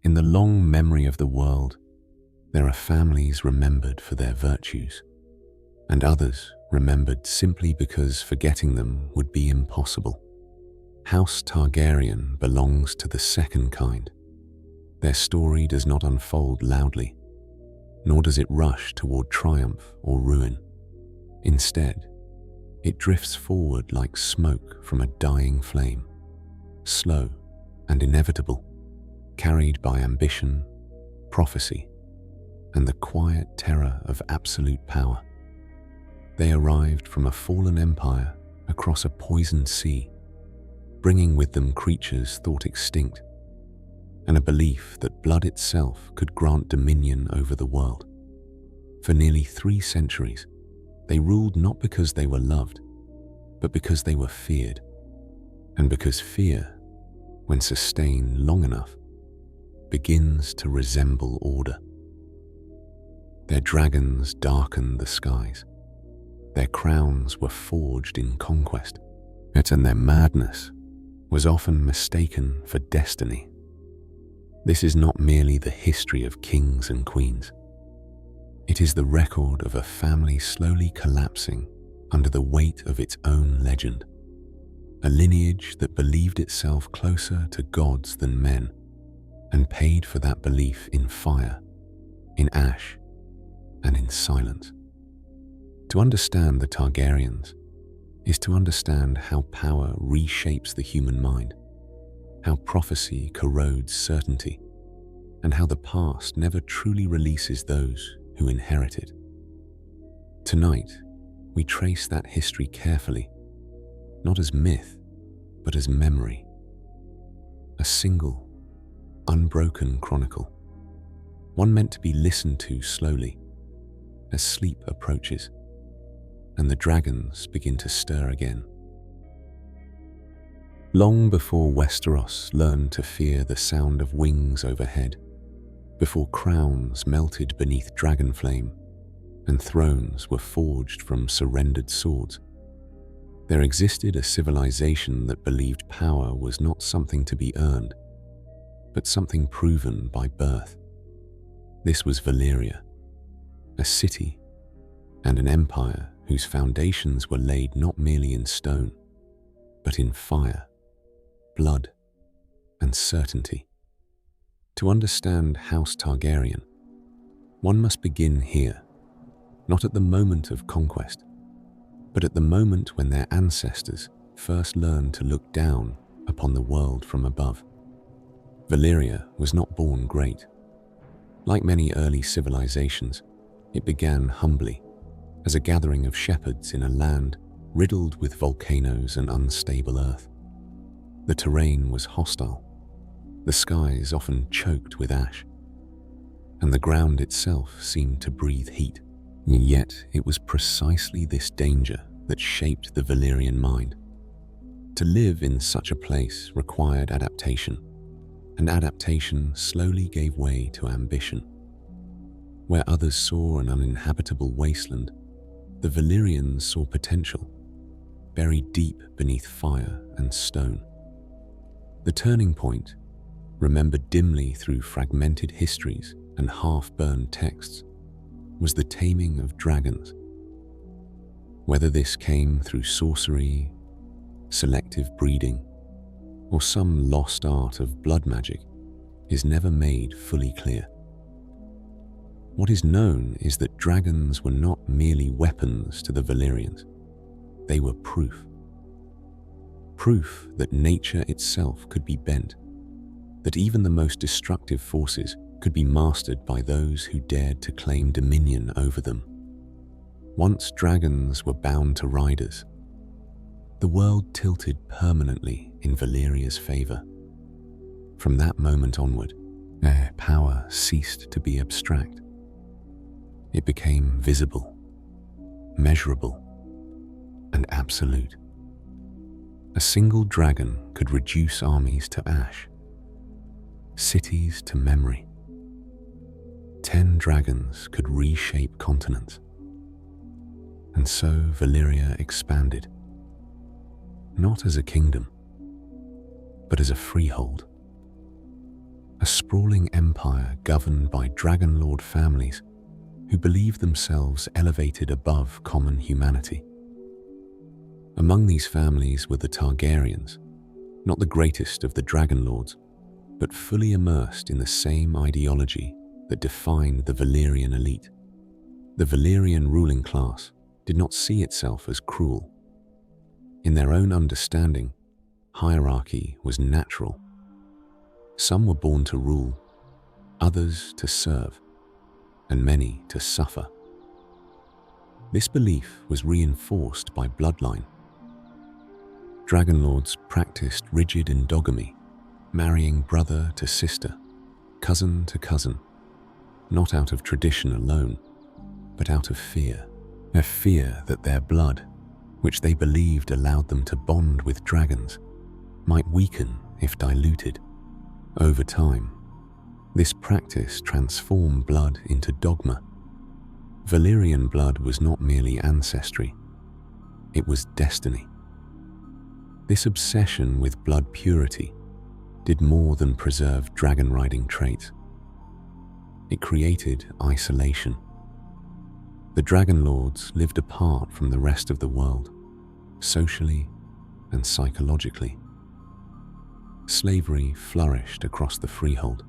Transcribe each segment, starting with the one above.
In the long memory of the world, there are families remembered for their virtues, and others remembered simply because forgetting them would be impossible. House Targaryen belongs to the second kind. Their story does not unfold loudly, nor does it rush toward triumph or ruin. Instead, it drifts forward like smoke from a dying flame, slow and inevitable, carried by ambition, prophecy, and the quiet terror of absolute power. They arrived from a fallen empire across a poisoned sea, bringing with them creatures thought extinct, and a belief that blood itself could grant dominion over the world. For nearly 3 centuries, they ruled not because they were loved, but because they were feared, and because fear, when sustained long enough, begins to resemble order. Their dragons darkened the skies. Their crowns were forged in conquest, and their madness was often mistaken for destiny. This is not merely the history of kings and queens. It is the record of a family slowly collapsing under the weight of its own legend, a lineage that believed itself closer to gods than men, and paid for that belief in fire, in ash, and in silence. To understand the Targaryens is to understand how power reshapes the human mind, how prophecy corrodes certainty, and how the past never truly releases those who inherit it. Tonight, we trace that history carefully, not as myth, but as memory. A single, unbroken chronicle, one meant to be listened to slowly as sleep approaches and the dragons begin to stir again. Long before Westeros learned to fear the sound of wings overhead, before crowns melted beneath dragon flame and thrones were forged from surrendered swords, there existed a civilization that believed power was not something to be earned, but something proven by birth. This was Valyria, a city and an empire whose foundations were laid not merely in stone, but in fire, blood, and certainty. To understand House Targaryen, one must begin here, not at the moment of conquest, but at the moment when their ancestors first learned to look down upon the world from above. Valyria was not born great. Like many early civilizations, it began humbly, as a gathering of shepherds in a land riddled with volcanoes and unstable earth. The terrain was hostile, the skies often choked with ash, and the ground itself seemed to breathe heat. Yet it was precisely this danger that shaped the Valyrian mind. To live in such a place required adaptation, and adaptation slowly gave way to ambition. Where others saw an uninhabitable wasteland, the Valyrians saw potential, buried deep beneath fire and stone. The turning point, remembered dimly through fragmented histories and half-burned texts, was the taming of dragons. Whether this came through sorcery, selective breeding, or some lost art of blood magic is never made fully clear. What is known is that dragons were not merely weapons to the Valyrians. They were proof. Proof that nature itself could be bent, that even the most destructive forces could be mastered by those who dared to claim dominion over them. Once dragons were bound to riders, the world tilted permanently in Valyria's favor. From that moment onward, their power ceased to be abstract. It became visible, measurable, and absolute. A single dragon could reduce armies to ash, cities to memory. 10 dragons could reshape continents. And so Valyria expanded, not as a kingdom, but as a freehold, a sprawling sprawling empire governed by dragonlord families who believed themselves elevated above common humanity. Among these families were the Targaryens, not the greatest of the dragonlords, but fully immersed in the same ideology that defined the Valyrian elite. The Valyrian ruling class did not see itself as cruel. In their own understanding, hierarchy was natural. Some were born to rule, others to serve, and many to suffer. This belief was reinforced by bloodline. Dragonlords practiced rigid endogamy, marrying brother to sister, cousin to cousin, not out of tradition alone, but out of fear. A fear that their blood, which they believed allowed them to bond with dragons, might weaken if diluted. Over time, this practice transformed blood into dogma. Valyrian blood was not merely ancestry, it was destiny. This obsession with blood purity did more than preserve dragon-riding traits. It created isolation. The dragonlords lived apart from the rest of the world, socially and psychologically. Slavery flourished across the freehold,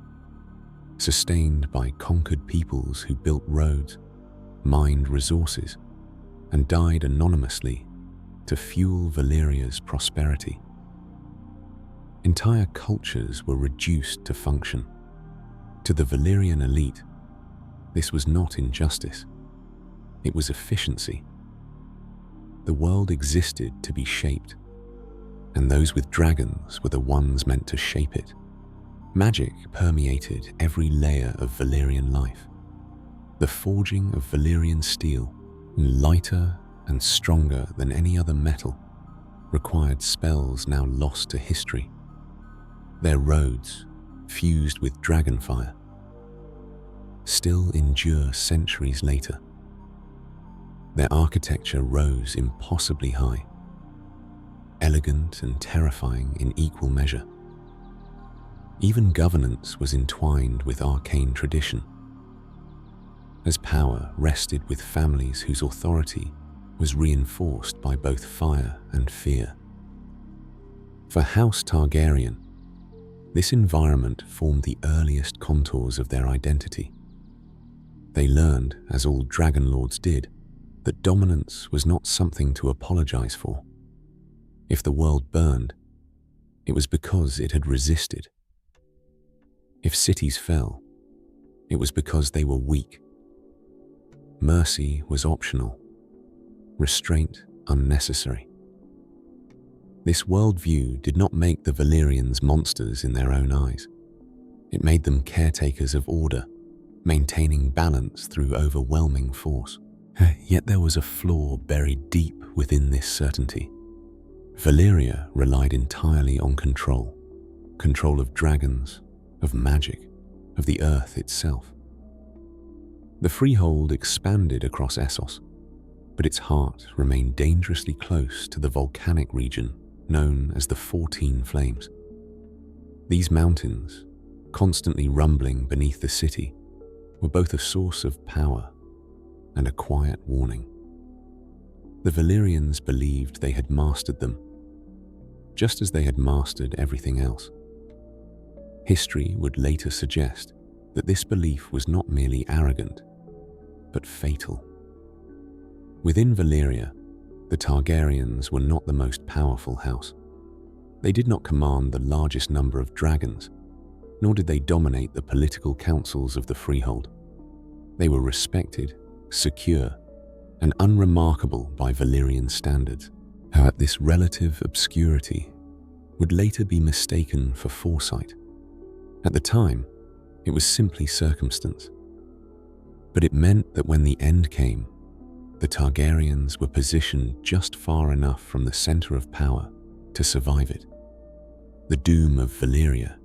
sustained by conquered peoples who built roads, mined resources, and died anonymously to fuel Valyria's prosperity. Entire cultures were reduced to function. To the Valyrian elite, this was not injustice. It was efficiency. The world existed to be shaped, and those with dragons were the ones meant to shape it. Magic permeated every layer of Valyrian life. The forging of Valyrian steel, lighter and stronger than any other metal, required spells now lost to history. Their roads, fused with dragonfire, still endure centuries later. Their architecture rose impossibly high, elegant and terrifying in equal measure. Even governance was entwined with arcane tradition, as power rested with families whose authority was reinforced by both fire and fear. For House Targaryen, this environment formed the earliest contours of their identity. They learned, as all dragonlords did, that dominance was not something to apologize for. If the world burned, it was because it had resisted. If cities fell, it was because they were weak. Mercy was optional, restraint unnecessary. This worldview did not make the Valyrians monsters in their own eyes. It made them caretakers of order, maintaining balance through overwhelming force. Yet there was a flaw buried deep within this certainty. Valyria relied entirely on control of dragons, of magic, of the earth itself. The freehold expanded across Essos, but its heart remained dangerously close to the volcanic region known as the 14 Flames. These mountains, constantly rumbling beneath the city, were both a source of power and a quiet warning. The Valyrians believed they had mastered them, just as they had mastered everything else. History would later suggest that this belief was not merely arrogant, but fatal. Within Valyria, the Targaryens were not the most powerful house. They did not command the largest number of dragons, nor did they dominate the political councils of the freehold. They were respected, secure, and unremarkable by Valyrian standards. However, this relative obscurity would later be mistaken for foresight. At the time, it was simply circumstance. But it meant that when the end came, the Targaryens were positioned just far enough from the center of power to survive it. The doom of Valyria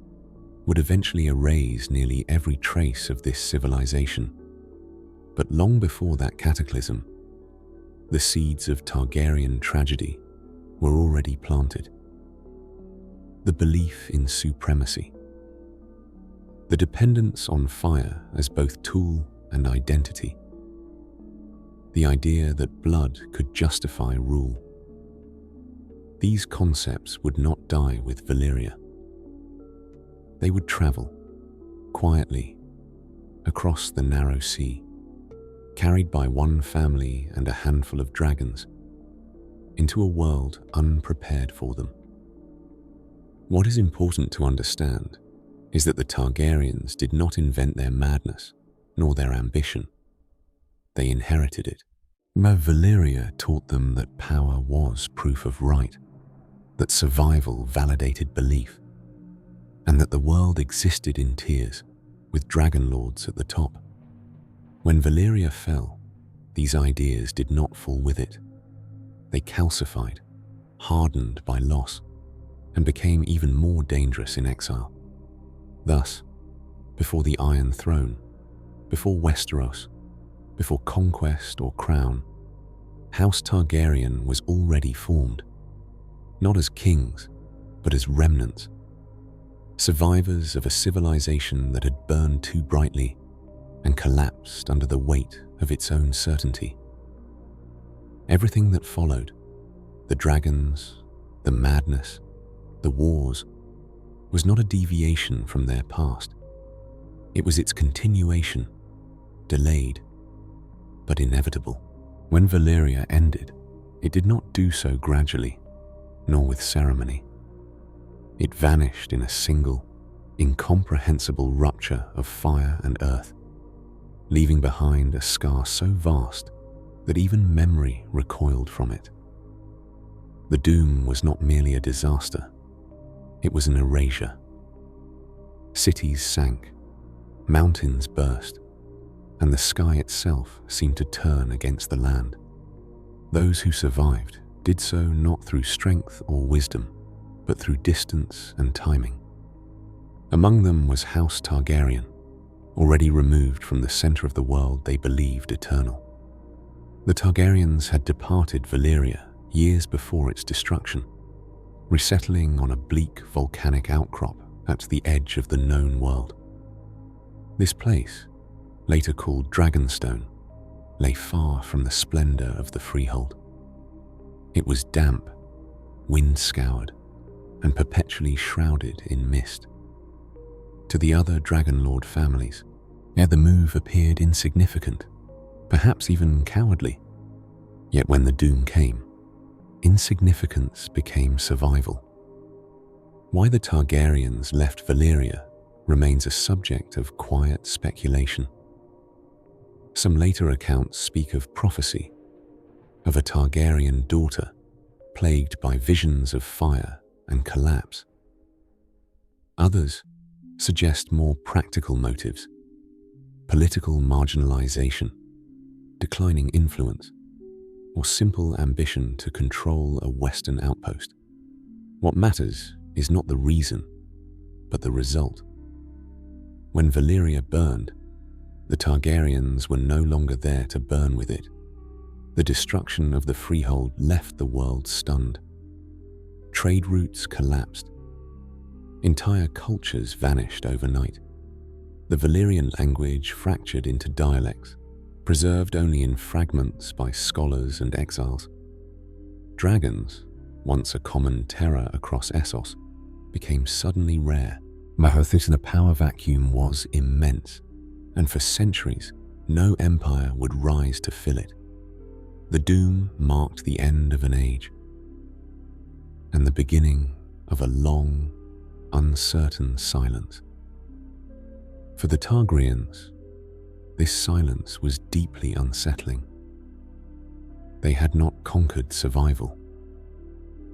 would eventually erase nearly every trace of this civilization. But long before that cataclysm, the seeds of Targaryen tragedy were already planted. The belief in supremacy. The the dependence on fire as both tool and identity, the idea that blood could justify rule. These concepts would not die with Valyria. They would travel, quietly, across the narrow sea, carried by one family and a handful of dragons, into a world unprepared for them. What is important to understand is that the Targaryens did not invent their madness, nor their ambition. They inherited it. Valyria taught them that power was proof of right, that survival validated belief, and that the world existed in tiers, with dragonlords at the top. When Valyria fell, these ideas did not fall with it. They calcified, hardened by loss, and became even more dangerous in exile. Thus, before the Iron Throne, before Westeros, before conquest or crown, House Targaryen was already formed, not as kings, but as remnants, survivors of a civilization that had burned too brightly and collapsed under the weight of its own certainty. Everything that followed, the dragons, the madness, the wars, was not a deviation from their past. It was its continuation, delayed, but inevitable. When Valyria ended, it did not do so gradually, nor with ceremony. It vanished in a single, incomprehensible rupture of fire and earth, leaving behind a scar so vast that even memory recoiled from it. The doom was not merely a disaster, it was an erasure. Cities sank, mountains burst, and the sky itself seemed to turn against the land. Those who survived did so not through strength or wisdom, but through distance and timing. Among them was House Targaryen, already removed from the center of the world they believed eternal. The Targaryens had departed Valyria years before its destruction, resettling on a bleak volcanic outcrop at the edge of the known world. This place, later called Dragonstone, lay far from the splendor of the freehold. It was damp, wind-scoured, and perpetually shrouded in mist. To the other dragonlord families, the move appeared insignificant, perhaps even cowardly. Yet when the doom came, insignificance became survival. Why the Targaryens left Valyria remains a subject of quiet speculation. Some later accounts speak of prophecy, of a Targaryen daughter plagued by visions of fire and collapse. Others suggest more practical motives: political marginalization, declining influence, or simple ambition to control a Western outpost. What matters is not the reason, but the result. When Valyria burned, the Targaryens were no longer there to burn with it. The destruction of the freehold left the world stunned. Trade routes collapsed. Entire cultures vanished overnight. The Valyrian language fractured into dialects, preserved only in fragments by scholars and exiles. Dragons, once a common terror across Essos, became suddenly rare. The power vacuum was immense, and for centuries, no empire would rise to fill it. The doom marked the end of an age, and the beginning of a long, uncertain silence. For the Targaryens, this silence was deeply unsettling. They had not conquered survival.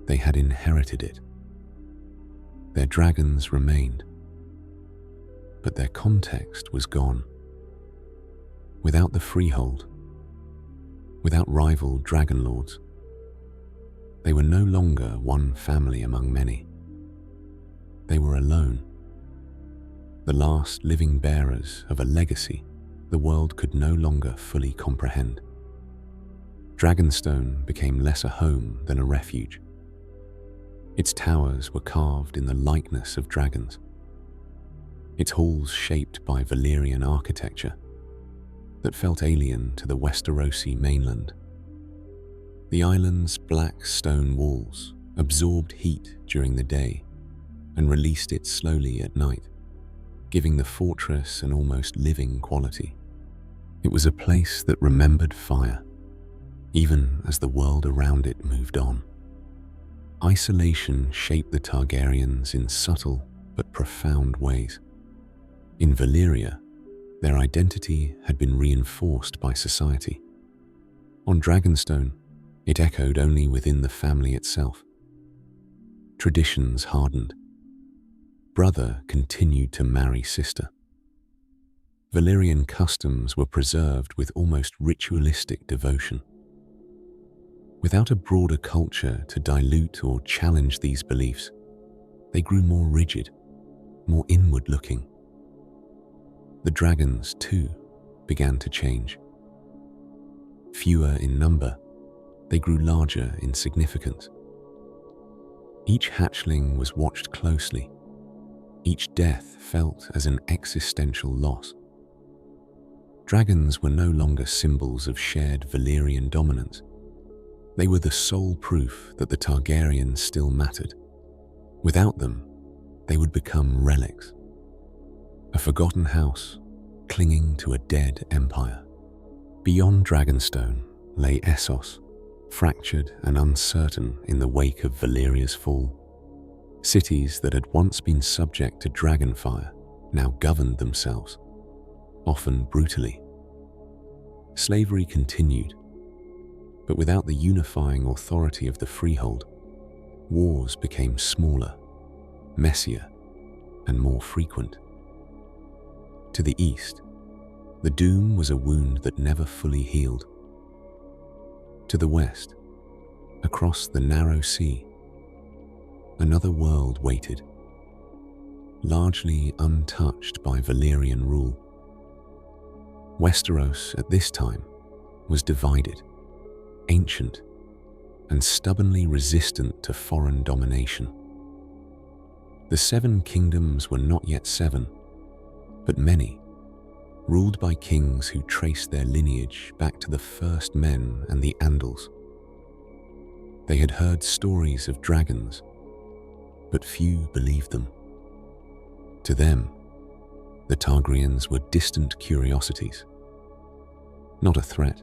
They had inherited it. Their dragons remained, but their context was gone. Without the freehold, without rival dragonlords, they were no longer one family among many. They were alone, the last living bearers of a legacy the world could no longer fully comprehend. Dragonstone became less a home than a refuge. Its towers were carved in the likeness of dragons. its halls shaped by Valyrian architecture that felt alien to the Westerosi mainland. The island's black stone walls absorbed heat during the day and released it slowly at night, giving the fortress an almost living quality. It was a place that remembered fire, even as the world around it moved on. Isolation shaped the Targaryens in subtle but profound ways. In Valyria, their identity had been reinforced by society. On Dragonstone, it echoed only within the family itself. Traditions hardened. Brother continued to marry sister. Valyrian customs were preserved with almost ritualistic devotion. Without a broader culture to dilute or challenge these beliefs, they grew more rigid, more inward-looking. The dragons, too, began to change. Fewer in number, they grew larger in significance. Each hatchling was watched closely, each death felt as an existential loss. Dragons were no longer symbols of shared Valyrian dominance. They were the sole proof that the Targaryens still mattered. Without them, they would become relics. A forgotten house, clinging to a dead empire. Beyond Dragonstone lay Essos, fractured and uncertain in the wake of Valyria's fall. Cities that had once been subject to dragonfire now governed themselves, often brutally. Slavery continued, but without the unifying authority of the freehold, wars became smaller, messier, and more frequent. To the east, the Doom was a wound that never fully healed. To the west, across the narrow sea, another world waited, largely untouched by Valyrian rule. Westeros at this time was divided, ancient, and stubbornly resistant to foreign domination. The Seven Kingdoms were not yet seven, but many, ruled by kings who traced their lineage back to the first men and the Andals. They had heard stories of dragons, but few believed them. To them, the Targaryens were distant curiosities, not a threat.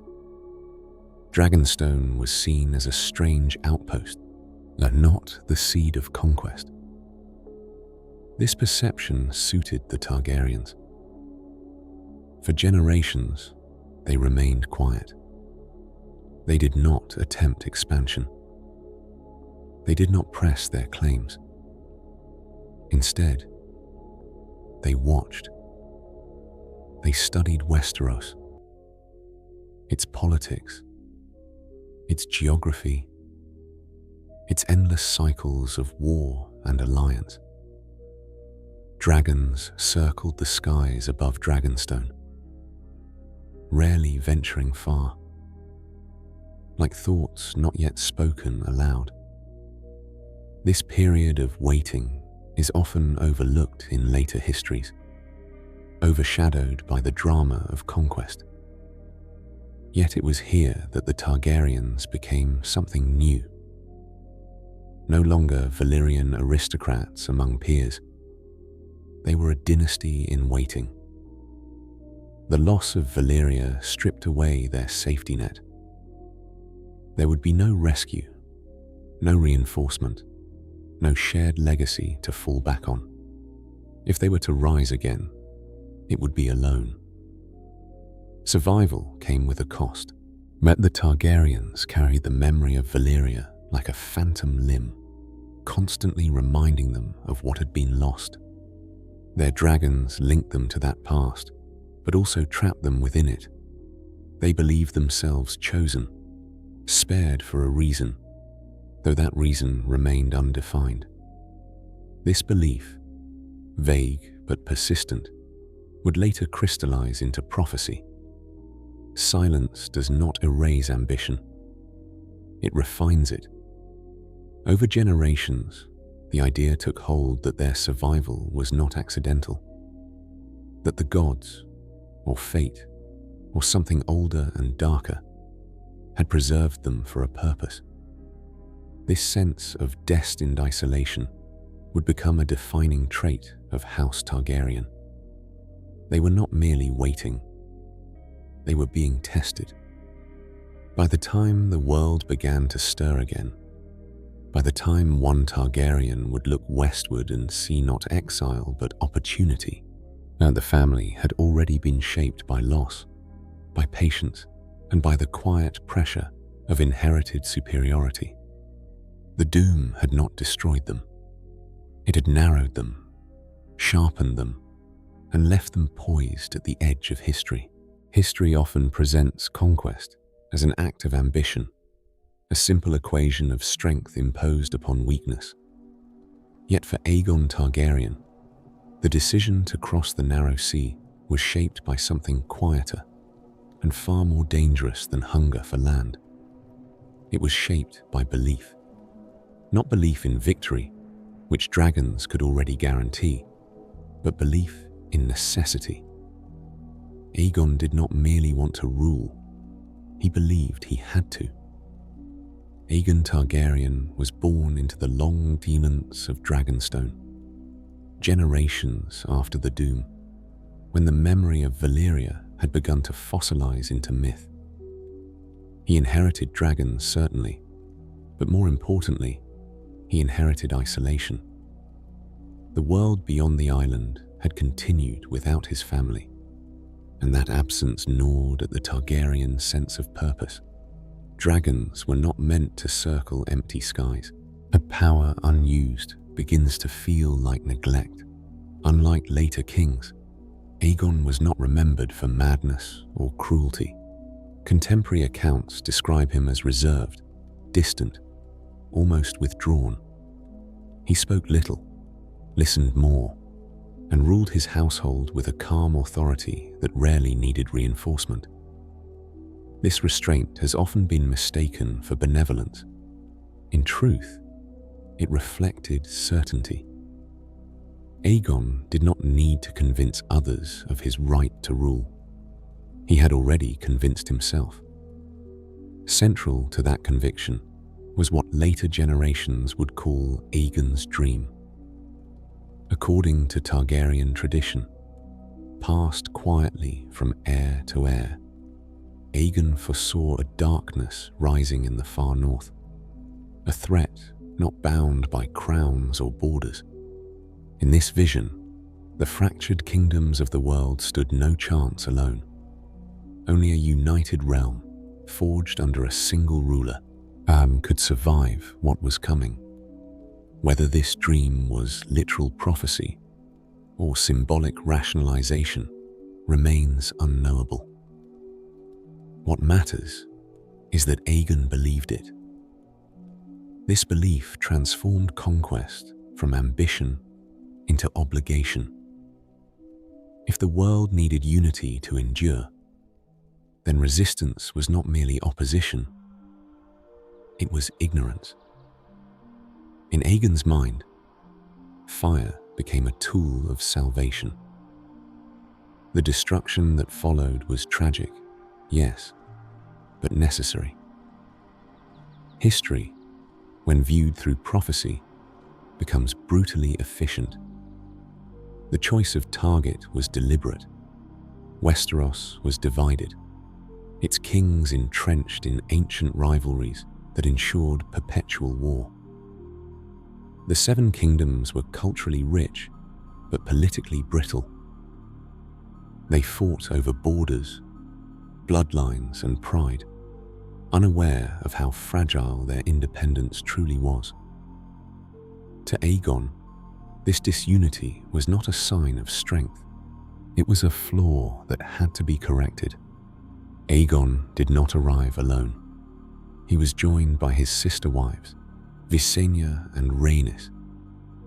Dragonstone was seen as a strange outpost, and not the seed of conquest. This perception suited the Targaryens. For generations, they remained quiet. They did not attempt expansion. They did not press their claims. Instead, they watched. They studied Westeros, its politics, its geography, its endless cycles of war and alliance. Dragons circled the skies above Dragonstone, rarely venturing far, like thoughts not yet spoken aloud. This period of waiting is often overlooked in later histories, overshadowed by the drama of conquest. Yet it was here that the Targaryens became something new. No longer Valyrian aristocrats among peers, they were a dynasty in waiting. The loss of Valyria stripped away their safety net. There would be no rescue, no reinforcement, no shared legacy to fall back on. If they were to rise again, it would be alone. Survival came with a cost. Yet the Targaryens carried the memory of Valyria like a phantom limb, constantly reminding them of what had been lost. Their dragons linked them to that past, but also trapped them within it. They believed themselves chosen, spared for a reason, though that reason remained undefined. This belief, vague but persistent, would later crystallize into prophecy. Silence does not erase ambition. It refines it. Over generations, the idea took hold that their survival was not accidental. that the gods, or fate, or something older and darker, had preserved them for a purpose. This sense of destined isolation would become a defining trait of House Targaryen. They were not merely waiting, they were being tested. By the time the world began to stir again, by the time one Targaryen would look westward and see not exile but opportunity, the family had already been shaped by loss, by patience, and by the quiet pressure of inherited superiority. The doom had not destroyed them. It had narrowed them, sharpened them, and left them poised at the edge of history. History often presents conquest as an act of ambition, a simple equation of strength imposed upon weakness. Yet for Aegon Targaryen, the decision to cross the narrow sea was shaped by something quieter and far more dangerous than hunger for land. It was shaped by belief. Not belief in victory, which dragons could already guarantee, but belief in necessity. Aegon did not merely want to rule, he believed he had to. Aegon Targaryen was born into the long demons of Dragonstone, generations after the doom, when the memory of Valyria had begun to fossilize into myth. He inherited dragons, certainly, but more importantly, he inherited isolation. The world beyond the island had continued without his family, and that absence gnawed at the Targaryen sense of purpose. Dragons were not meant to circle empty skies. A power unused begins to feel like neglect. Unlike later kings, Aegon was not remembered for madness or cruelty. Contemporary accounts describe him as reserved, distant, almost withdrawn. He spoke little, listened more, and ruled his household with a calm authority that rarely needed reinforcement. This restraint has often been mistaken for benevolence. In truth, it reflected certainty. Aegon did not need to convince others of his right to rule. He had already convinced himself. Central to that conviction was what later generations would call Aegon's dream. According to Targaryen tradition, passed quietly from heir to heir, Aegon foresaw a darkness rising in the far north, a threat not bound by crowns or borders. In this vision, the fractured kingdoms of the world stood no chance alone. Only a united realm, forged under a single ruler, could survive what was coming. Whether this dream was literal prophecy or symbolic rationalization remains unknowable. What matters is that Aegon believed it. This belief transformed conquest from ambition into obligation. If the world needed unity to endure, then resistance was not merely opposition, it was ignorance. In Aegon's mind, fire became a tool of salvation. The destruction that followed was tragic, yes, but necessary. History, when viewed through prophecy, becomes brutally efficient. The choice of target was deliberate. Westeros was divided, its kings entrenched in ancient rivalries that ensured perpetual war. The Seven Kingdoms were culturally rich, but politically brittle. They fought over borders, bloodlines, and pride, unaware of how fragile their independence truly was. To Aegon, this disunity was not a sign of strength. It was a flaw that had to be corrected. Aegon did not arrive alone. He was joined by his sister wives, Visenya and Rhaenys,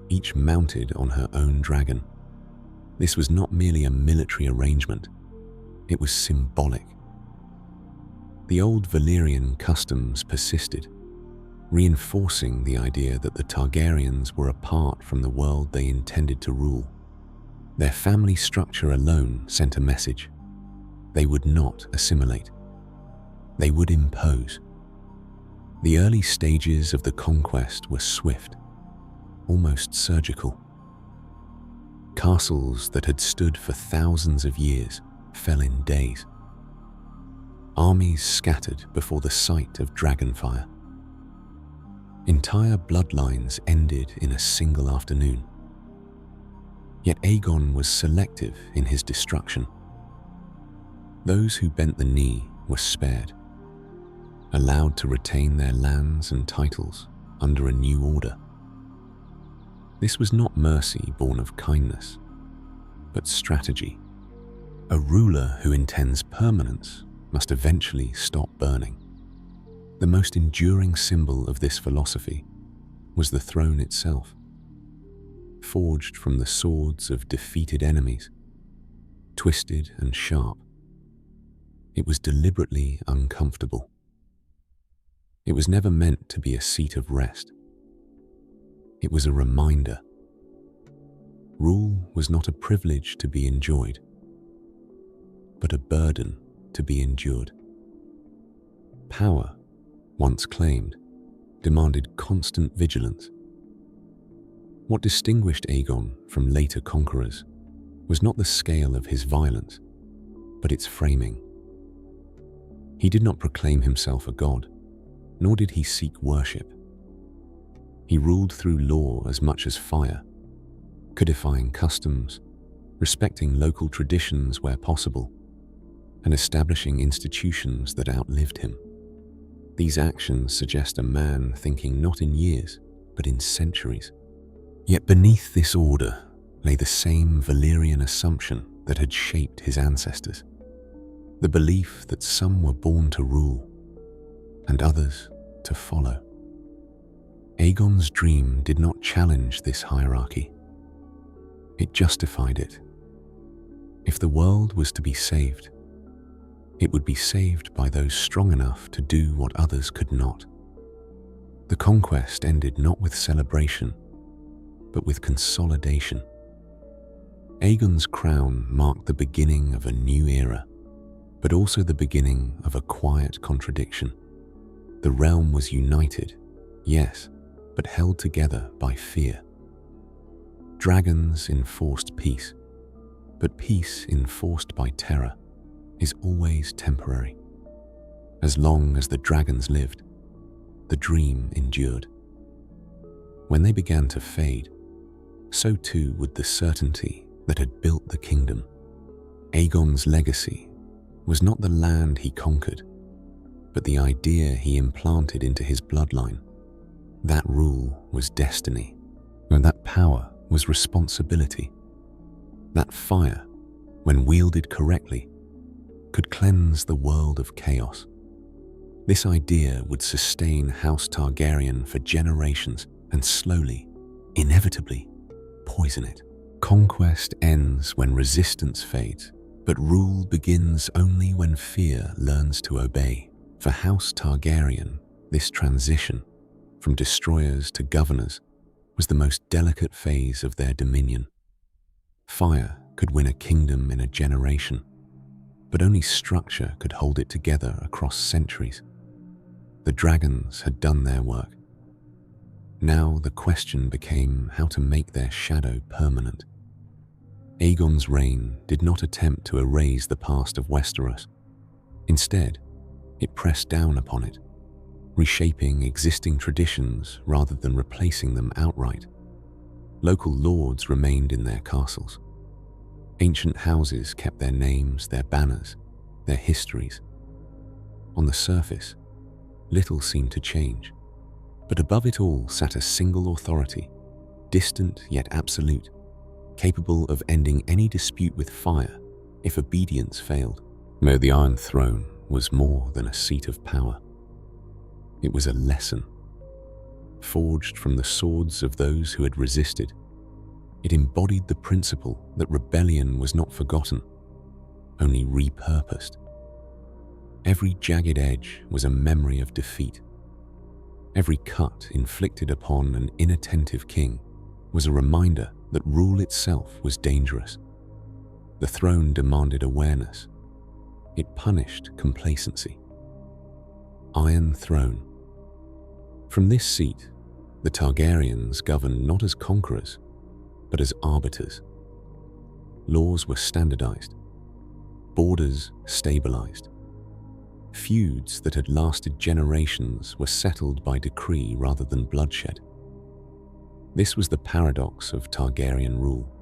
each mounted on her own dragon. This was not merely a military arrangement, it was symbolic. The Old Valyrian customs persisted, reinforcing the idea that the Targaryens were apart from the world they intended to rule. Their family structure alone sent a message. They would not assimilate. They would impose. The early stages of the conquest were swift, almost surgical. Castles that had stood for thousands of years fell in days. Armies scattered before the sight of dragonfire. Entire bloodlines ended in a single afternoon. Yet Aegon was selective in his destruction. Those who bent the knee were spared, allowed to retain their lands and titles under a new order. This was not mercy born of kindness, but strategy. A ruler who intends permanence must eventually stop burning. The most enduring symbol of this philosophy was the throne itself, forged from the swords of defeated enemies, twisted and sharp. It was deliberately uncomfortable. It was never meant to be a seat of rest. It was a reminder. Rule was not a privilege to be enjoyed, but a burden to be endured. Power, once claimed, demanded constant vigilance. What distinguished Aegon from later conquerors was not the scale of his violence, but its framing. He did not proclaim himself a god, nor did he seek worship. He ruled through law as much as fire, codifying customs, respecting local traditions where possible, and establishing institutions that outlived him. These actions suggest a man thinking not in years, but in centuries. Yet beneath this order lay the same Valyrian assumption that had shaped his ancestors. The belief that some were born to rule, and others to follow. Aegon's dream did not challenge this hierarchy. It justified it. If the world was to be saved, it would be saved by those strong enough to do what others could not. The conquest ended not with celebration, but with consolidation. Aegon's crown marked the beginning of a new era, but also the beginning of a quiet contradiction. The realm was united, yes, but held together by fear. Dragons enforced peace, but peace enforced by terror is always temporary. As long as the dragons lived, the dream endured. When they began to fade, so too would the certainty that had built the kingdom. Aegon's legacy was not the land he conquered, but the idea he implanted into his bloodline. That rule was destiny, and that power was responsibility. That fire, when wielded correctly, could cleanse the world of chaos. This idea would sustain House Targaryen for generations and slowly, inevitably, poison it. Conquest ends when resistance fades, but rule begins only when fear learns to obey. For House Targaryen, this transition from destroyers to governors was the most delicate phase of their dominion. Fire could win a kingdom in a generation, but only structure could hold it together across centuries. The dragons had done their work. Now the question became how to make their shadow permanent. Aegon's reign did not attempt to erase the past of Westeros. Instead, it pressed down upon it, reshaping existing traditions rather than replacing them outright. Local lords remained in their castles. Ancient houses kept their names, their banners, their histories. On the surface, little seemed to change, but above it all sat a single authority, distant yet absolute, capable of ending any dispute with fire if obedience failed. No, the Iron Throne was more than a seat of power. It was a lesson, forged from the swords of those who had resisted. It embodied the principle that rebellion was not forgotten, only repurposed. Every jagged edge was a memory of defeat. Every cut inflicted upon an inattentive king was a reminder that rule itself was dangerous. The throne demanded awareness. It punished complacency. Iron Throne. From this seat, the Targaryens governed not as conquerors, but as arbiters. Laws were standardized, borders stabilized. Feuds that had lasted generations were settled by decree rather than bloodshed. This was the paradox of Targaryen rule: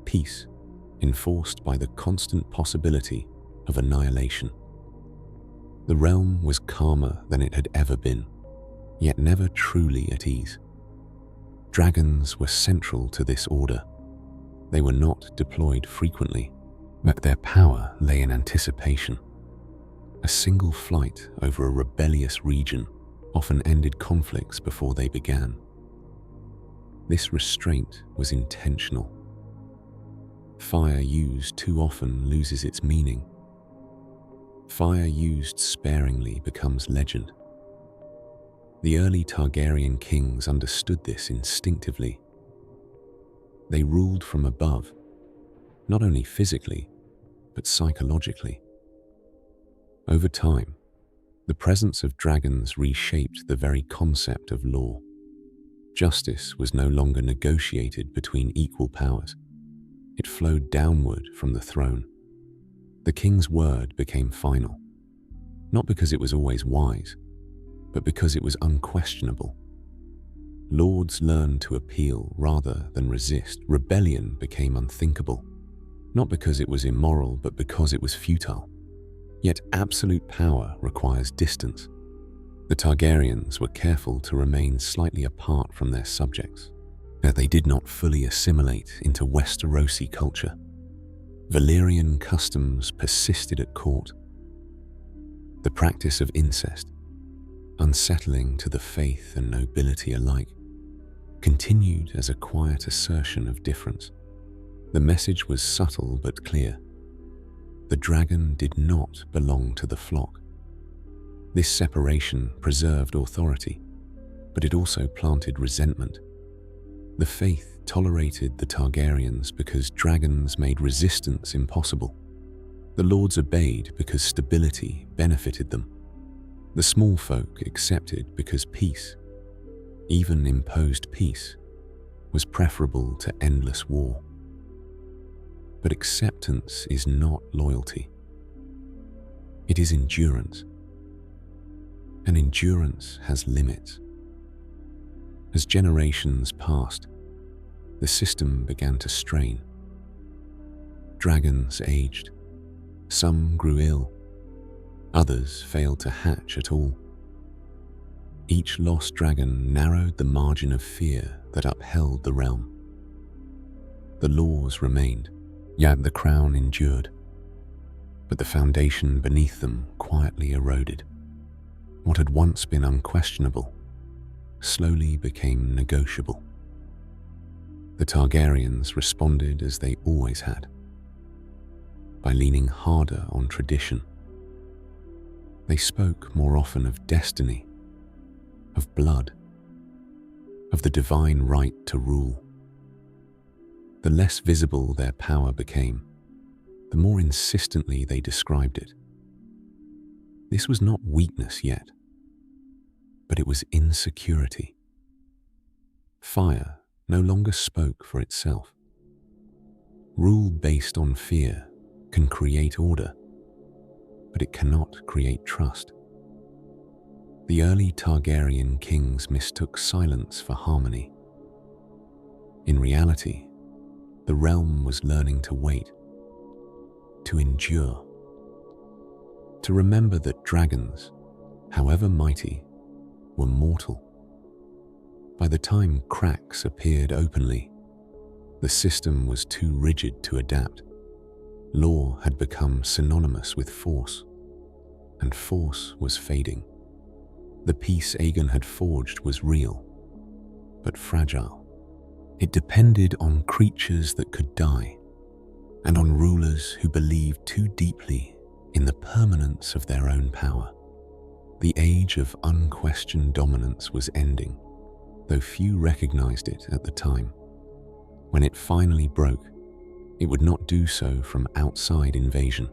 peace enforced by the constant possibility of annihilation. The realm was calmer than it had ever been, yet never truly at ease. Dragons were central to this order. They were not deployed frequently, but their power lay in anticipation. A single flight over a rebellious region often ended conflicts before they began. This restraint was intentional. Fire used too often loses its meaning. Fire used sparingly becomes legend. The early Targaryen kings understood this instinctively. They ruled from above, not only physically, but psychologically. Over time, the presence of dragons reshaped the very concept of law. Justice was no longer negotiated between equal powers. It flowed downward from the throne. The king's word became final, not because it was always wise, but because it was unquestionable. Lords learned to appeal rather than resist. Rebellion became unthinkable, not because it was immoral, but because it was futile. Yet absolute power requires distance. The Targaryens were careful to remain slightly apart from their subjects, that they did not fully assimilate into Westerosi culture. Valyrian customs persisted at court. The practice of incest, unsettling to the faith and nobility alike, continued as a quiet assertion of difference. The message was subtle but clear. The dragon did not belong to the flock. This separation preserved authority, but it also planted resentment. The faith tolerated the Targaryens because dragons made resistance impossible. The lords obeyed because stability benefited them. The small folk accepted because peace, even imposed peace, was preferable to endless war. But acceptance is not loyalty. It is endurance. And endurance has limits. As generations passed, the system began to strain. Dragons aged. Some grew ill. Others failed to hatch at all. Each lost dragon narrowed the margin of fear that upheld the realm. The laws remained, yet the crown endured. But the foundation beneath them quietly eroded. What had once been unquestionable slowly became negotiable. The Targaryens responded as they always had, by leaning harder on tradition. They spoke more often of destiny, of blood, of the divine right to rule. The less visible their power became, the more insistently they described it. This was not weakness yet, but it was insecurity. Fire no longer spoke for itself. Rule based on fear can create order, but it cannot create trust. The early Targaryen kings mistook silence for harmony. In reality, the realm was learning to wait, to endure, to remember that dragons, however mighty, were mortal. By the time cracks appeared openly, the system was too rigid to adapt. Law had become synonymous with force, and force was fading. The peace Aegon had forged was real, but fragile. It depended on creatures that could die, and on rulers who believed too deeply in the permanence of their own power. The age of unquestioned dominance was ending, though few recognized it at the time. When it finally broke, It would not do so from outside invasion,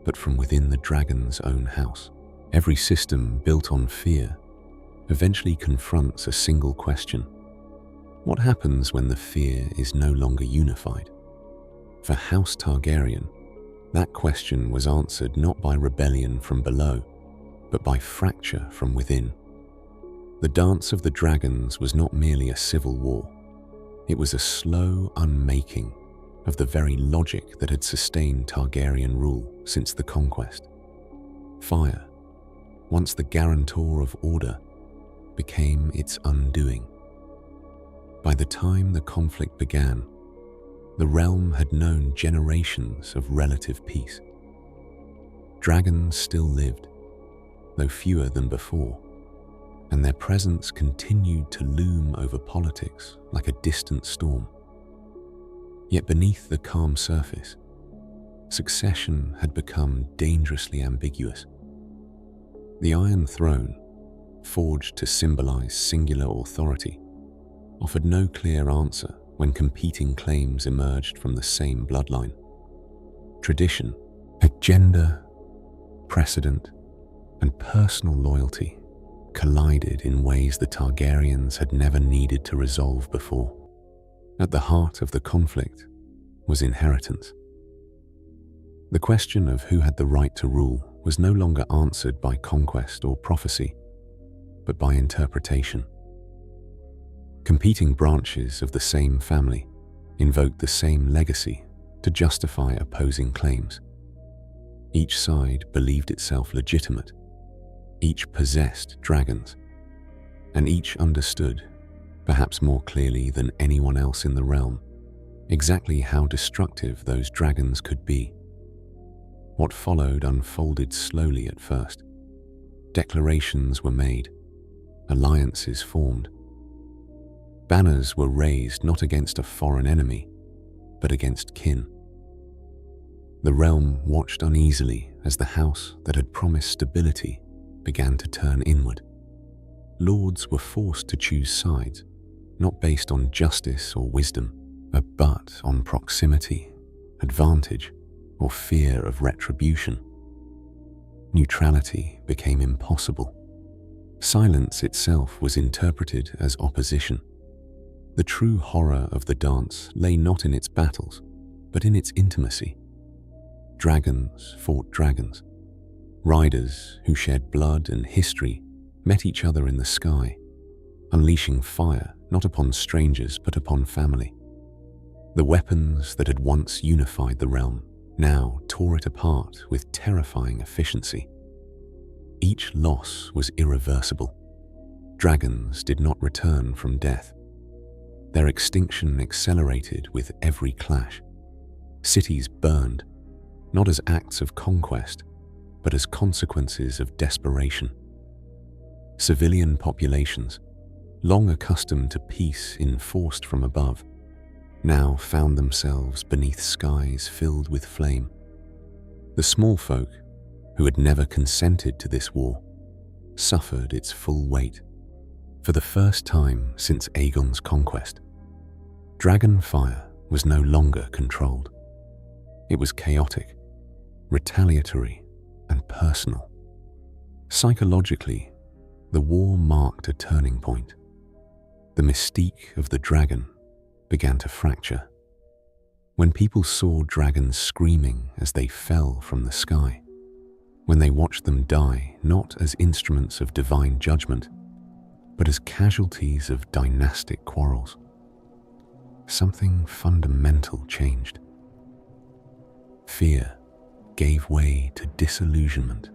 but from within the dragon's own house. Every system built on fear eventually confronts a single question: what happens when the fear is no longer unified? For House Targaryen, that question was answered not by rebellion from below, but by fracture from within. The dance of the dragons was not merely a civil war. It was a slow unmaking of the very logic that had sustained Targaryen rule since the conquest. Fire, once the guarantor of order, became its undoing. By the time the conflict began, the realm had known generations of relative peace. Dragons still lived, though fewer than before, and their presence continued to loom over politics like a distant storm. Yet beneath the calm surface, succession had become dangerously ambiguous. The Iron Throne, forged to symbolize singular authority, offered no clear answer when competing claims emerged from the same bloodline. Tradition, agenda, precedent, and personal loyalty collided in ways the Targaryens had never needed to resolve before. At the heart of the conflict was inheritance. The question of who had the right to rule was no longer answered by conquest or prophecy, but by interpretation. Competing branches of the same family invoked the same legacy to justify opposing claims. Each side believed itself legitimate, each possessed dragons, and each understood, perhaps more clearly than anyone else in the realm, exactly how destructive those dragons could be. What followed unfolded slowly at first. Declarations were made, alliances formed. Banners were raised not against a foreign enemy, but against kin. The realm watched uneasily as the house that had promised stability began to turn inward. Lords were forced to choose sides, not based on justice or wisdom, but on proximity, advantage, or fear of retribution. Neutrality became impossible. Silence itself was interpreted as opposition. The true horror of the dance lay not in its battles, but in its intimacy. Dragons fought dragons. Riders who shared blood and history met each other in the sky, unleashing fire not upon strangers but upon family. The weapons that had once unified the realm now tore it apart with terrifying efficiency. Each loss was irreversible. Dragons did not return from death. Their extinction accelerated with every clash. Cities burned, not as acts of conquest, but as consequences of desperation. Civilian populations, long accustomed to peace enforced from above, now found themselves beneath skies filled with flame. The small folk, who had never consented to this war, suffered its full weight. For the first time since Aegon's conquest, dragon fire was no longer controlled. It was chaotic, retaliatory, and personal. Psychologically, the war marked a turning point. The mystique of the dragon began to fracture. When people saw dragons screaming as they fell from the sky, when they watched them die not as instruments of divine judgment, but as casualties of dynastic quarrels, something fundamental changed. Fear gave way to disillusionment.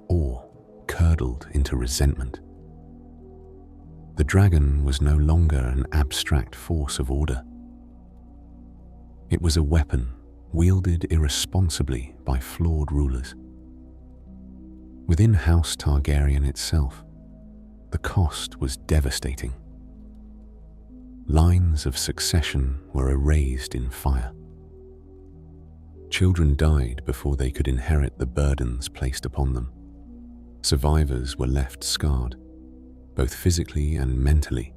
Awe curdled into resentment. The dragon was no longer an abstract force of order. It was a weapon wielded irresponsibly by flawed rulers. Within House Targaryen itself, the cost was devastating. Lines of succession were erased in fire. Children died before they could inherit the burdens placed upon them. Survivors were left scarred, both physically and mentally,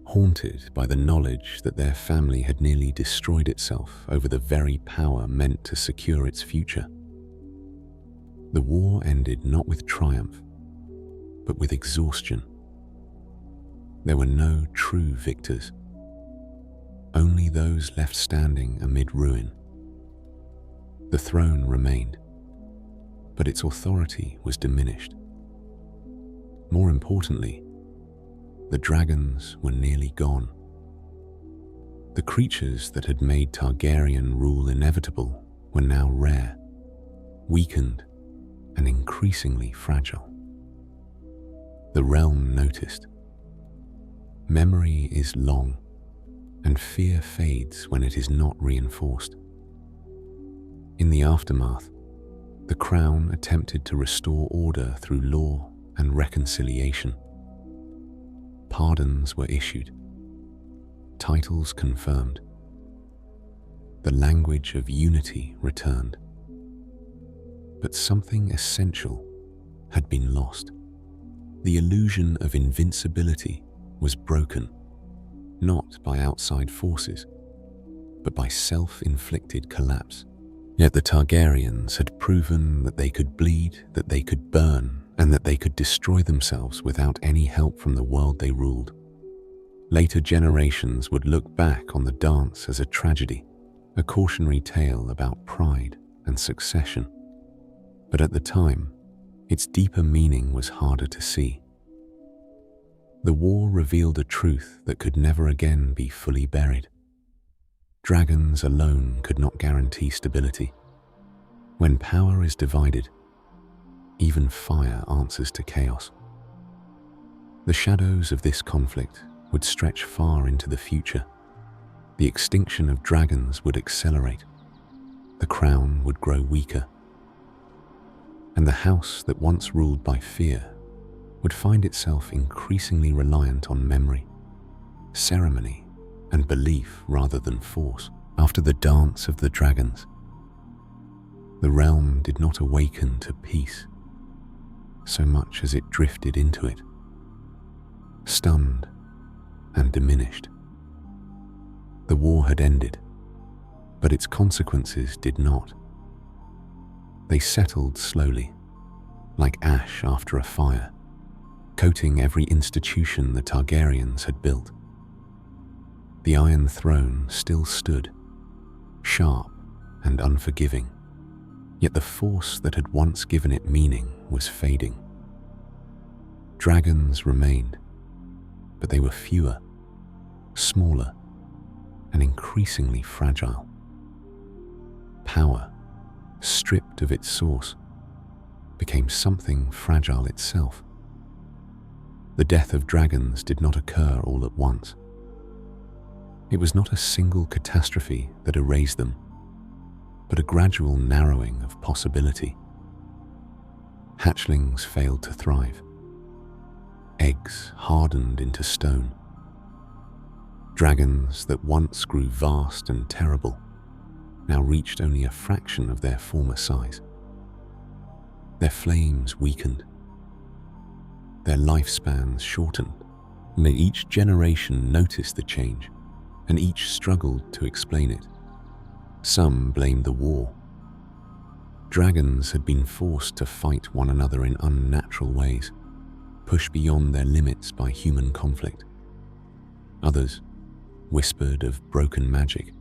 haunted by the knowledge that their family had nearly destroyed itself over the very power meant to secure its future. The war ended not with triumph, but with exhaustion. There were no true victors, only those left standing amid ruin. The throne remained, but its authority was diminished. More importantly, the dragons were nearly gone. The creatures that had made Targaryen rule inevitable were now rare, weakened, and increasingly fragile. The realm noticed. Memory is long, and fear fades when it is not reinforced. In the aftermath, the crown attempted to restore order through law and reconciliation. Pardons were issued, titles confirmed. The language of unity returned. But something essential had been lost. The illusion of invincibility was broken, not by outside forces, but by self-inflicted collapse. Yet the Targaryens had proven that they could bleed, that they could burn, and that they could destroy themselves without any help from the world they ruled. Later generations would look back on the dance as a tragedy, a cautionary tale about pride and succession. But at the time, its deeper meaning was harder to see. The war revealed a truth that could never again be fully buried. Dragons alone could not guarantee stability. When power is divided, even fire answers to chaos. The shadows of this conflict would stretch far into the future. The extinction of dragons would accelerate. The crown would grow weaker. And the house that once ruled by fear would find itself increasingly reliant on memory, ceremony, and belief rather than force. After the dance of the dragons, the realm did not awaken to peace so much as it drifted into it, stunned and diminished. The war had ended, but its consequences did not. They settled slowly, like ash after a fire, coating every institution the Targaryens had built. The Iron Throne still stood, sharp and unforgiving, yet the force that had once given it meaning was fading. Dragons remained, but they were fewer, smaller, and increasingly fragile. Power, stripped of its source, became something fragile itself. The death of dragons did not occur all at once. It was not a single catastrophe that erased them, but a gradual narrowing of possibility. Hatchlings failed to thrive. Eggs hardened into stone. Dragons that once grew vast and terrible now reached only a fraction of their former size. Their flames weakened. Their lifespans shortened, and each generation noticed the change, and each struggled to explain it. Some blamed the war. Dragons had been forced to fight one another in unnatural ways, pushed beyond their limits by human conflict. Others whispered of broken magic,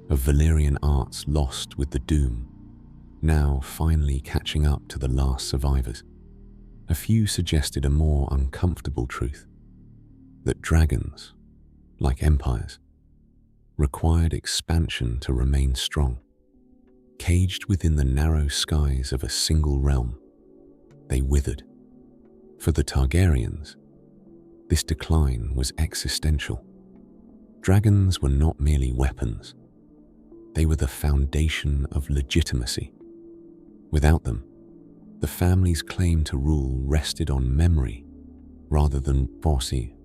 of Valyrian arts lost with the doom, now finally catching up to the last survivors. A few suggested a more uncomfortable truth, that dragons, like empires, required expansion to remain strong. Caged within the narrow skies of a single realm, they withered. For the Targaryens, this decline was existential. Dragons were not merely weapons. They were the foundation of legitimacy. Without them, the family's claim to rule rested on memory rather than bossy.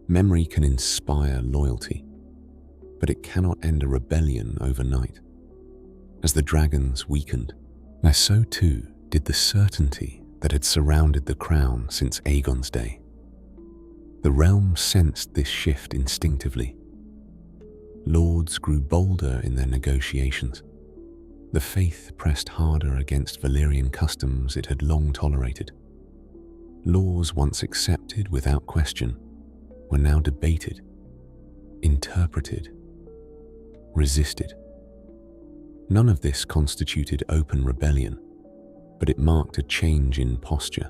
Memory can inspire loyalty, but it cannot end a rebellion overnight. As the dragons weakened, so too did the certainty that had surrounded the crown since Aegon's day. The realm sensed this shift instinctively. Lords grew bolder in their negotiations. The faith pressed harder against Valyrian customs it had long tolerated. Laws once accepted without question were now debated, interpreted, resisted. None of this constituted open rebellion, but it marked a change in posture.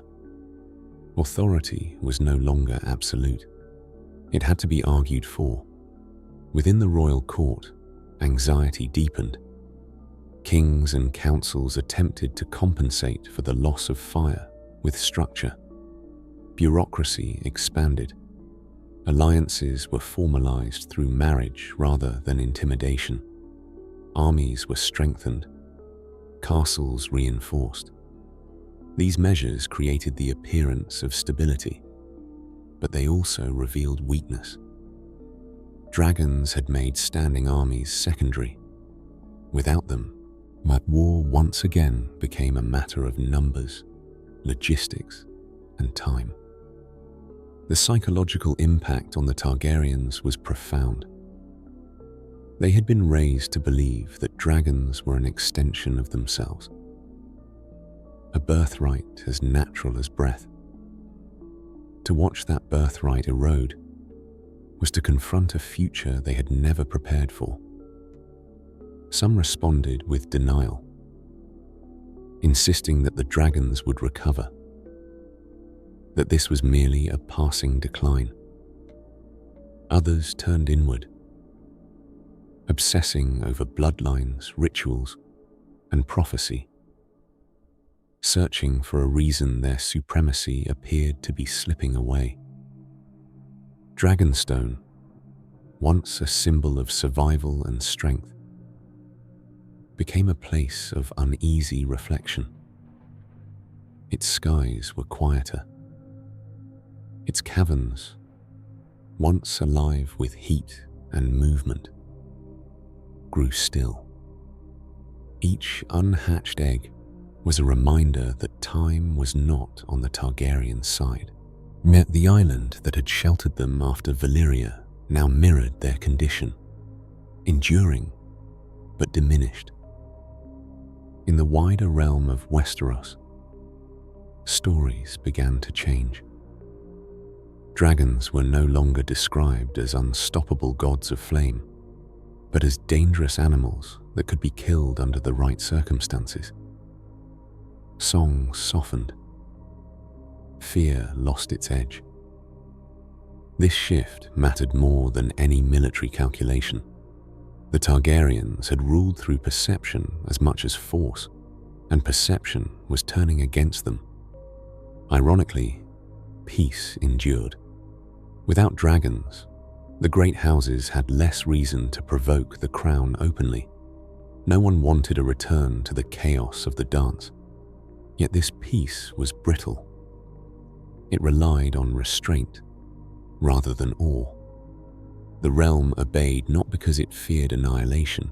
Authority was no longer absolute. It had to be argued for. Within the royal court, anxiety deepened. Kings and councils attempted to compensate for the loss of fire with structure. Bureaucracy expanded. Alliances were formalized through marriage rather than intimidation. Armies were strengthened. Castles reinforced. These measures created the appearance of stability, but they also revealed weakness. Dragons had made standing armies secondary. Without them, war once again became a matter of numbers, logistics, and time. The psychological impact on the Targaryens was profound. They had been raised to believe that dragons were an extension of themselves, a birthright as natural as breath. To watch that birthright erode was to confront a future they had never prepared for. Some responded with denial, insisting that the dragons would recover, that this was merely a passing decline. Others turned inward, obsessing over bloodlines, rituals, and prophecy, searching for a reason their supremacy appeared to be slipping away. Dragonstone, once a symbol of survival and strength, became a place of uneasy reflection. Its skies were quieter. Its caverns, once alive with heat and movement, grew still. Each unhatched egg was a reminder that time was not on the Targaryen side. Yet the island that had sheltered them after Valyria now mirrored their condition, enduring but diminished. In the wider realm of Westeros, stories began to change. Dragons were no longer described as unstoppable gods of flame, but as dangerous animals that could be killed under the right circumstances. Songs softened. Fear lost its edge. This shift mattered more than any military calculation. The Targaryens had ruled through perception as much as force, and perception was turning against them. Ironically, peace endured. Without dragons, the great houses had less reason to provoke the crown openly. No one wanted a return to the chaos of the dance. Yet this peace was brittle. It relied on restraint rather than awe. The realm obeyed not because it feared annihilation,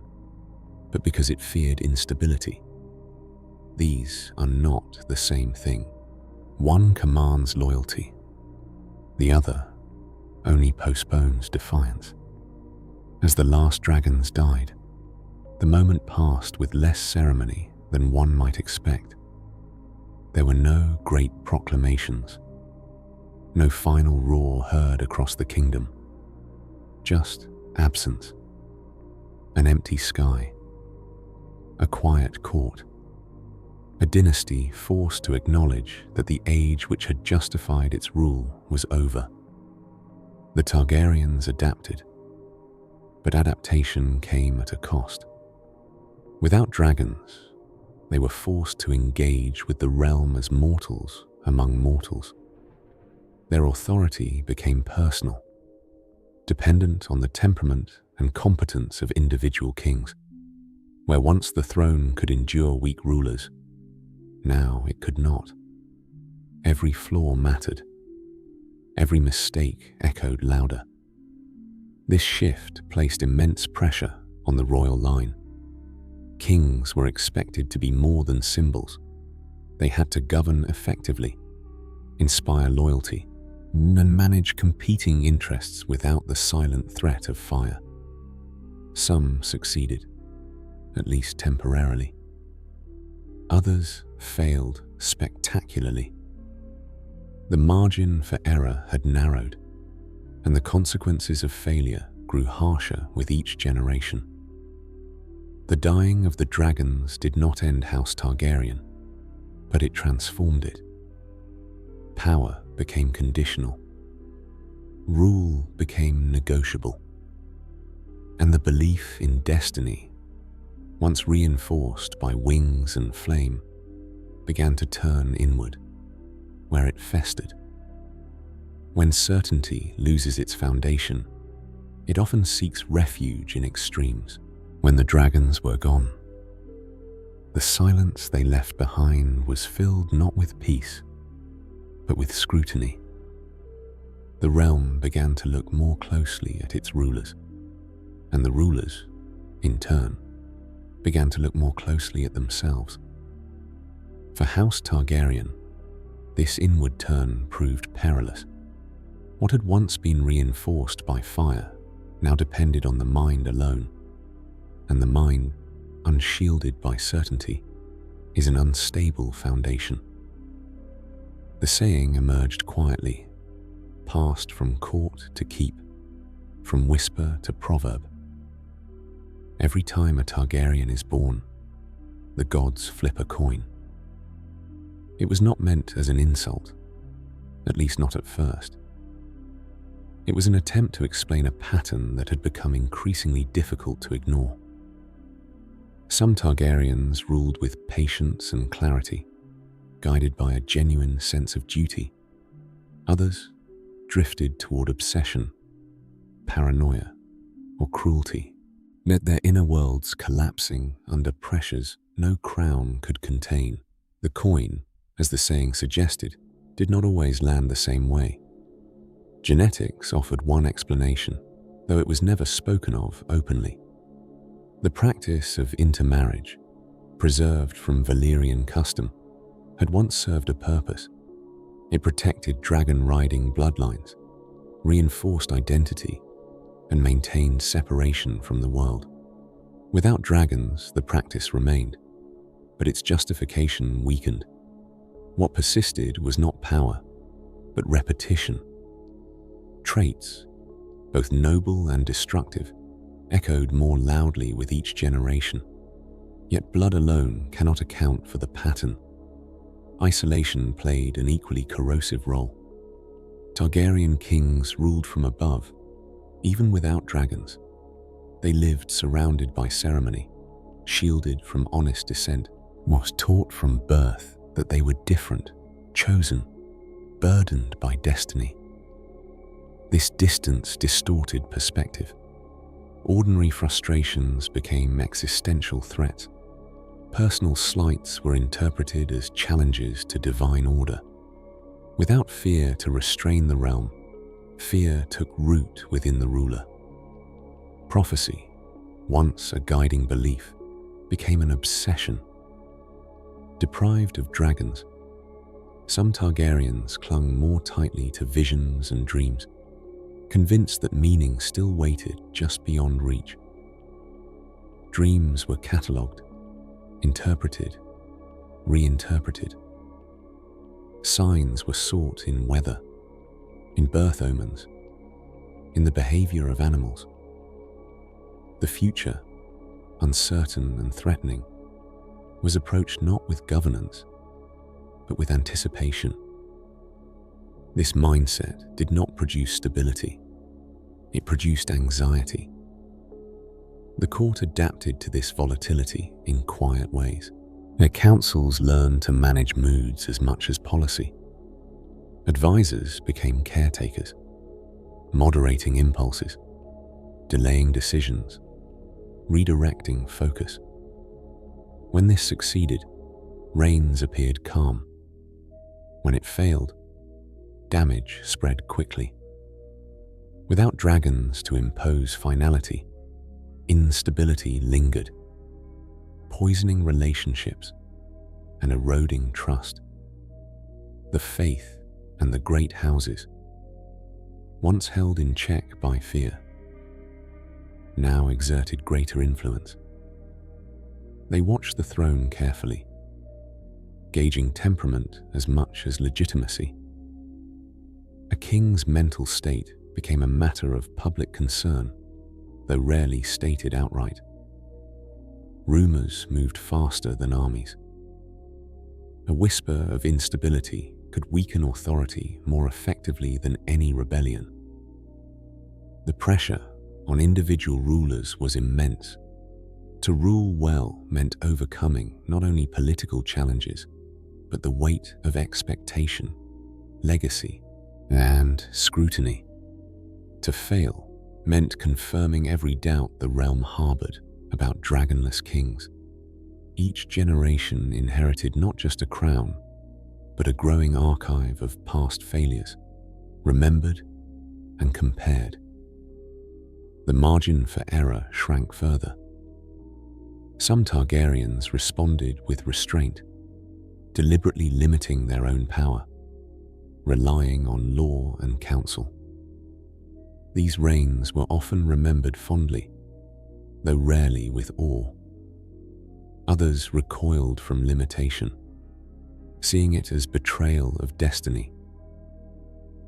but because it feared instability. These are not the same thing. One commands loyalty. The other only postpones defiance. As the last dragons died, the moment passed with less ceremony than one might expect. There were no great proclamations, no final roar heard across the kingdom, just absence, an empty sky, a quiet court, a dynasty forced to acknowledge that the age which had justified its rule was over. The Targaryens adapted, but adaptation came at a cost. Without dragons, they were forced to engage with the realm as mortals among mortals. Their authority became personal, dependent on the temperament and competence of individual kings. Where once the throne could endure weak rulers, now it could not. Every flaw mattered. Every mistake echoed louder. This shift placed immense pressure on the royal line. Kings were expected to be more than symbols. They had to govern effectively, inspire loyalty, and manage competing interests without the silent threat of fire. Some succeeded, at least temporarily. Others failed spectacularly. The margin for error had narrowed, and the consequences of failure grew harsher with each generation. The dying of the dragons did not end House Targaryen, but it transformed it. Power became conditional. Rule became negotiable. And the belief in destiny, once reinforced by wings and flame, began to turn inward, where it festered. When certainty loses its foundation, it often seeks refuge in extremes. When the dragons were gone, the silence they left behind was filled not with peace, but with scrutiny. The realm began to look more closely at its rulers, and the rulers, in turn, began to look more closely at themselves. For House Targaryen, this inward turn proved perilous. What had once been reinforced by fire now depended on the mind alone, and the mind, unshielded by certainty, is an unstable foundation. The saying emerged quietly, passed from court to keep, from whisper to proverb. Every time a Targaryen is born, the gods flip a coin. It was not meant as an insult, at least not at first. It was an attempt to explain a pattern that had become increasingly difficult to ignore. Some Targaryens ruled with patience and clarity, guided by a genuine sense of duty. Others drifted toward obsession, paranoia, or cruelty, let their inner worlds collapsing under pressures no crown could contain. The coin, as the saying suggested, did not always land the same way. Genetics offered one explanation, though it was never spoken of openly. The practice of intermarriage, preserved from Valyrian custom, had once served a purpose. It protected dragon-riding bloodlines, reinforced identity, and maintained separation from the world. Without dragons, the practice remained, but its justification weakened. What persisted was not power, but repetition. Traits, both noble and destructive, echoed more loudly with each generation. Yet blood alone cannot account for the pattern. Isolation played an equally corrosive role. Targaryen kings ruled from above, even without dragons. They lived surrounded by ceremony, shielded from honest dissent, was taught from birth that they were different, chosen, burdened by destiny. This distance distorted perspective. Ordinary frustrations became existential threats. Personal slights were interpreted as challenges to divine order. Without fear to restrain the realm, fear took root within the ruler. Prophecy, once a guiding belief, became an obsession. Deprived of dragons, some Targaryens clung more tightly to visions and dreams, convinced that meaning still waited just beyond reach. Dreams were catalogued, interpreted, reinterpreted. Signs were sought in weather, in birth omens, in the behavior of animals. The future, uncertain and threatening, was approached not with governance, but with anticipation. This mindset did not produce stability. It produced anxiety. The court adapted to this volatility in quiet ways. Their councils learned to manage moods as much as policy. Advisors became caretakers, moderating impulses, delaying decisions, redirecting focus. When this succeeded, reigns appeared calm. When it failed, damage spread quickly. Without dragons to impose finality, instability lingered, poisoning relationships and eroding trust. The faith and the great houses, once held in check by fear, now exerted greater influence. They watched the throne carefully, gauging temperament as much as legitimacy. A king's mental state became a matter of public concern, though rarely stated outright. Rumors moved faster than armies. A whisper of instability could weaken authority more effectively than any rebellion. The pressure on individual rulers was immense. To rule well meant overcoming not only political challenges, but the weight of expectation, legacy, and scrutiny. To fail meant confirming every doubt the realm harbored about dragonless kings. Each generation inherited not just a crown, but a growing archive of past failures, remembered and compared. The margin for error shrank further. Some Targaryens responded with restraint, deliberately limiting their own power, relying on law and counsel. These reigns were often remembered fondly, though rarely with awe. Others recoiled from limitation, seeing it as betrayal of destiny.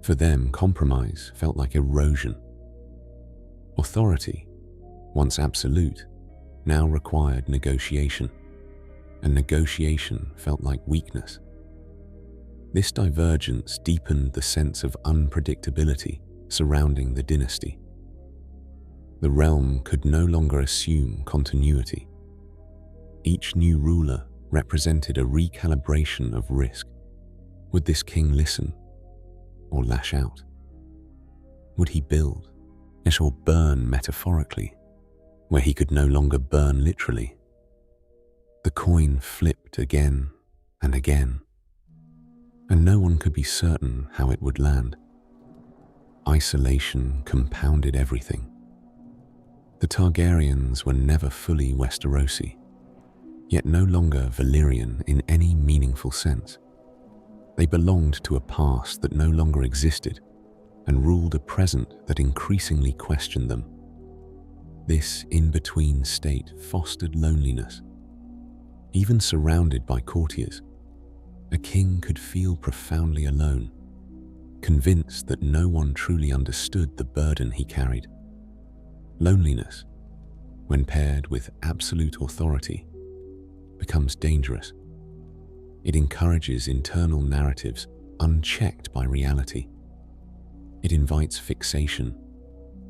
For them, compromise felt like erosion. Authority, once absolute, now required negotiation, and negotiation felt like weakness. This divergence deepened the sense of unpredictability surrounding the dynasty. The realm could no longer assume continuity. Each new ruler represented a recalibration of risk. Would this king listen or lash out? Would he build or burn metaphorically, where he could no longer burn literally? The coin flipped again and again, and no one could be certain how it would land. Isolation compounded everything. The Targaryens were never fully Westerosi, yet no longer Valyrian in any meaningful sense. They belonged to a past that no longer existed and ruled a present that increasingly questioned them. This in-between state fostered loneliness. Even surrounded by courtiers, a king could feel profoundly alone, convinced that no one truly understood the burden he carried. Loneliness, when paired with absolute authority, becomes dangerous. It encourages internal narratives unchecked by reality. It invites fixation,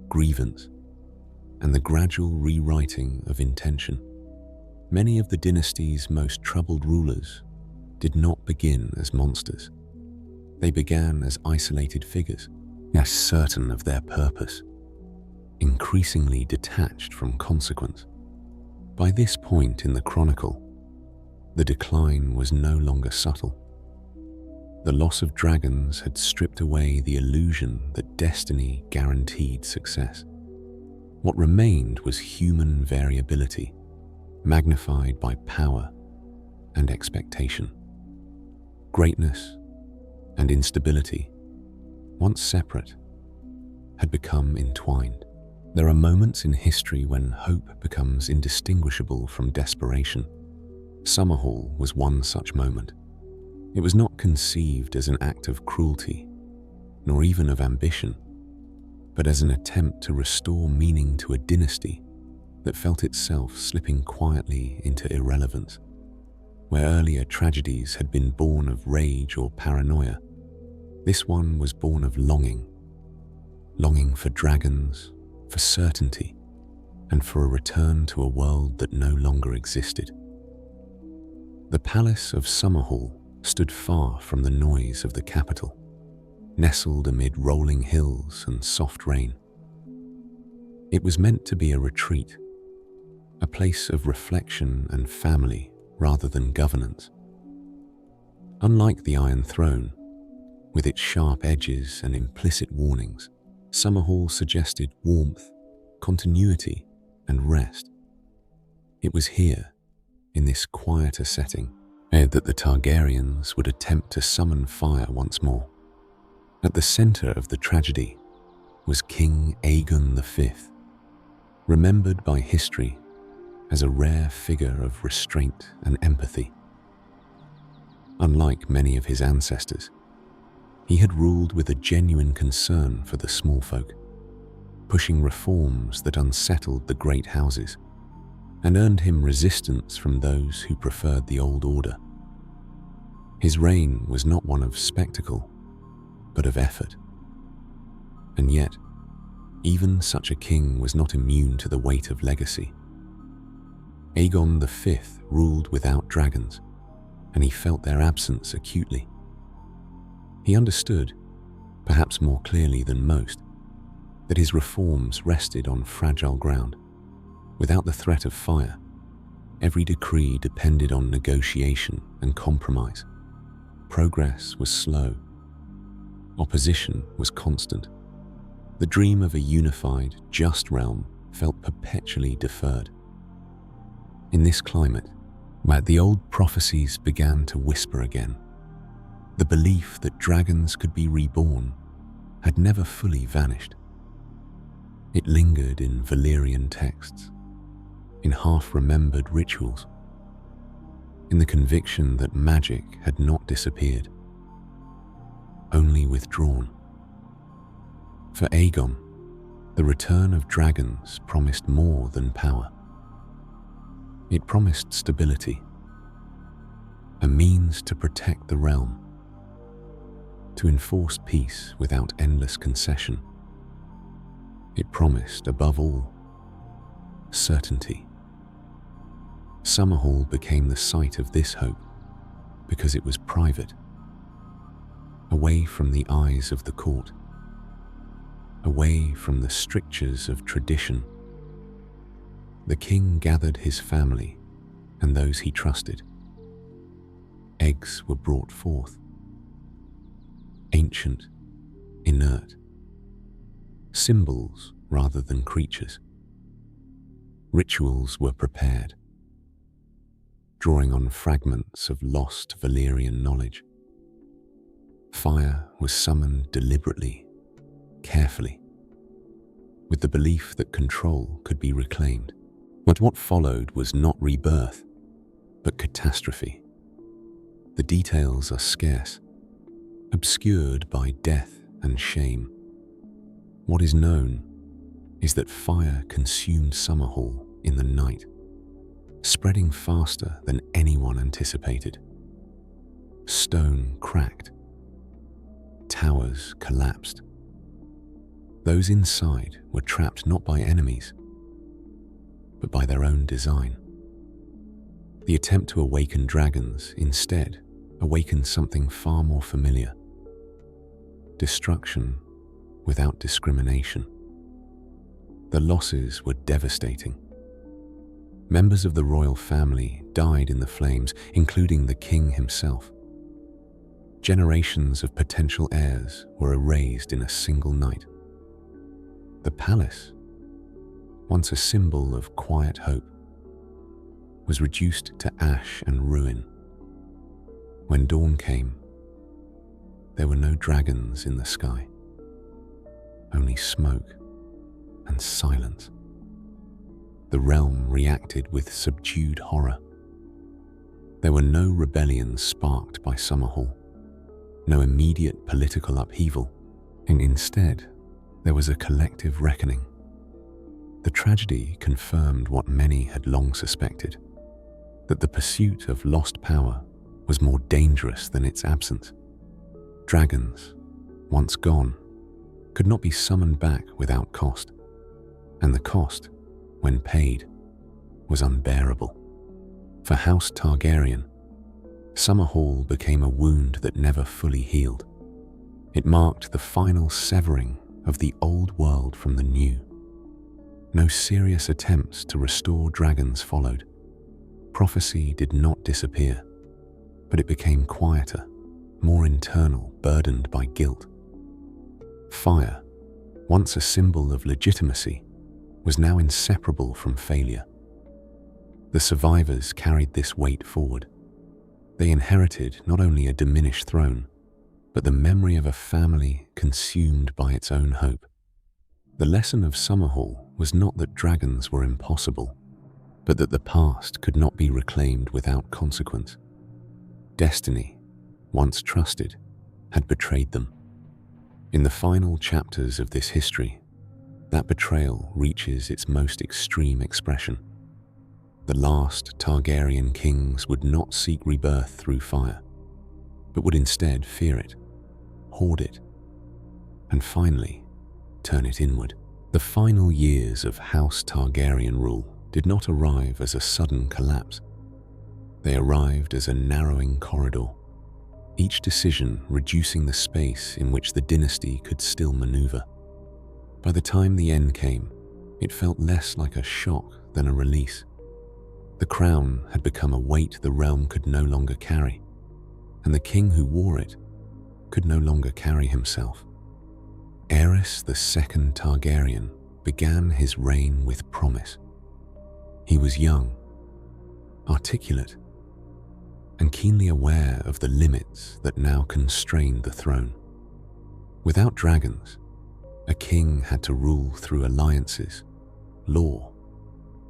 grievance, and the gradual rewriting of intention. Many of the dynasty's most troubled rulers did not begin as monsters. They began as isolated figures, as certain of their purpose, increasingly detached from consequence. By this point in the chronicle, the decline was no longer subtle. The loss of dragons had stripped away the illusion that destiny guaranteed success. What remained was human variability, magnified by power and expectation. Greatness and instability, once separate, had become entwined. There are moments in history when hope becomes indistinguishable from desperation. Summerhall was one such moment. It was not conceived as an act of cruelty, nor even of ambition, but as an attempt to restore meaning to a dynasty that felt itself slipping quietly into irrelevance. Where earlier tragedies had been born of rage or paranoia, this one was born of longing. Longing for dragons, for certainty, and for a return to a world that no longer existed. The palace of Summerhall stood far from the noise of the capital, nestled amid rolling hills and soft rain. It was meant to be a retreat, a place of reflection and family rather than governance. Unlike the Iron Throne, with its sharp edges and implicit warnings, Summerhall suggested warmth, continuity, and rest. It was here, in this quieter setting, that the Targaryens would attempt to summon fire once more. At the center of the tragedy was King Aegon V, remembered by history as a rare figure of restraint and empathy. Unlike many of his ancestors, he had ruled with a genuine concern for the small folk, pushing reforms that unsettled the great houses and earned him resistance from those who preferred the old order. His reign was not one of spectacle, but of effort. And yet, even such a king was not immune to the weight of legacy. Aegon V ruled without dragons, and he felt their absence acutely. He understood, perhaps more clearly than most, that his reforms rested on fragile ground. Without the threat of fire, every decree depended on negotiation and compromise. Progress was slow. Opposition was constant. The dream of a unified, just realm felt perpetually deferred. In this climate, where the old prophecies began to whisper again, the belief that dragons could be reborn had never fully vanished. It lingered in Valyrian texts, in half-remembered rituals, in the conviction that magic had not disappeared, only withdrawn. For Aegon, the return of dragons promised more than power. It promised stability, a means to protect the realm, to enforce peace without endless concession. It promised, above all, certainty. Summerhall became the site of this hope because it was private, away from the eyes of the court, away from the strictures of tradition. The king gathered his family and those he trusted. Eggs were brought forth, ancient, inert, symbols rather than creatures. Rituals were prepared, drawing on fragments of lost Valyrian knowledge. Fire was summoned deliberately, carefully, with the belief that control could be reclaimed. But what followed was not rebirth, but catastrophe. The details are scarce, obscured by death and shame. What is known is that fire consumed Summerhall in the night, spreading faster than anyone anticipated. Stone cracked. Towers collapsed. Those inside were trapped not by enemies, but by their own design. The attempt to awaken dragons instead awakened something far more familiar: destruction without discrimination. The losses were devastating. Members of the royal family died in the flames, including the king himself. Generations of potential heirs were erased in a single night. The palace, once a symbol of quiet hope, was reduced to ash and ruin. When dawn came, there were no dragons in the sky, only smoke and silence. The realm reacted with subdued horror. There were no rebellions sparked by Summerhall, no immediate political upheaval, and instead there was a collective reckoning. The tragedy confirmed what many had long suspected, that the pursuit of lost power was more dangerous than its absence. Dragons, once gone, could not be summoned back without cost, and the cost, when paid, was unbearable. For House Targaryen, Summerhall became a wound that never fully healed. It marked the final severing of the old world from the new. No serious attempts to restore dragons followed. Prophecy did not disappear, but it became quieter, more internal, burdened by guilt. Fire, once a symbol of legitimacy, was now inseparable from failure. The survivors carried this weight forward. They inherited not only a diminished throne, but the memory of a family consumed by its own hope. The lesson of Summerhall was not that dragons were impossible, but that the past could not be reclaimed without consequence. Destiny, once trusted, had betrayed them. In the final chapters of this history, that betrayal reaches its most extreme expression. The last Targaryen kings would not seek rebirth through fire, but would instead fear it, hoard it, and finally turn it inward. The final years of House Targaryen rule did not arrive as a sudden collapse. They arrived as a narrowing corridor, each decision reducing the space in which the dynasty could still maneuver. By the time the end came, it felt less like a shock than a release. The crown had become a weight the realm could no longer carry, and the king who wore it could no longer carry himself. Aerys II Targaryen began his reign with promise. He was young, articulate, and keenly aware of the limits that now constrained the throne. Without dragons, a king had to rule through alliances, law,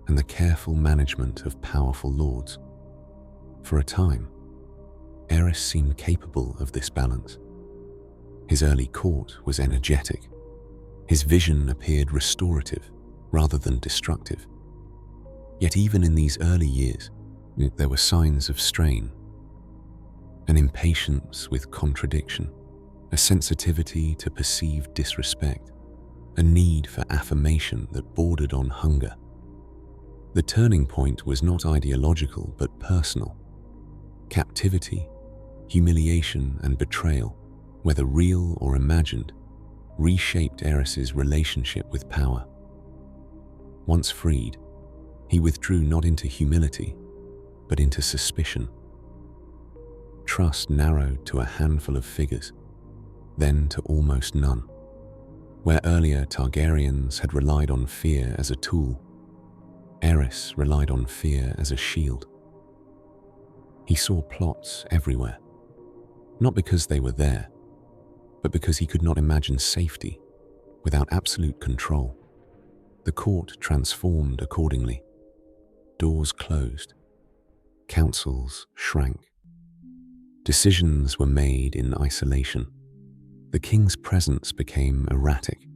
and the careful management of powerful lords. For a time, Aerys seemed capable of this balance. His early court was energetic. His vision appeared restorative rather than destructive. Yet even in these early years, there were signs of strain, an impatience with contradiction, a sensitivity to perceived disrespect, a need for affirmation that bordered on hunger. The turning point was not ideological but personal. Captivity, humiliation, and betrayal, whether real or imagined, reshaped Aerys's relationship with power. Once freed, he withdrew not into humility, but into suspicion. Trust narrowed to a handful of figures, then to almost none. Where earlier Targaryens had relied on fear as a tool, Aerys relied on fear as a shield. He saw plots everywhere, not because they were there, but because he could not imagine safety without absolute control. The court transformed accordingly. Doors closed. Councils shrank. Decisions were made in isolation. The king's presence became erratic,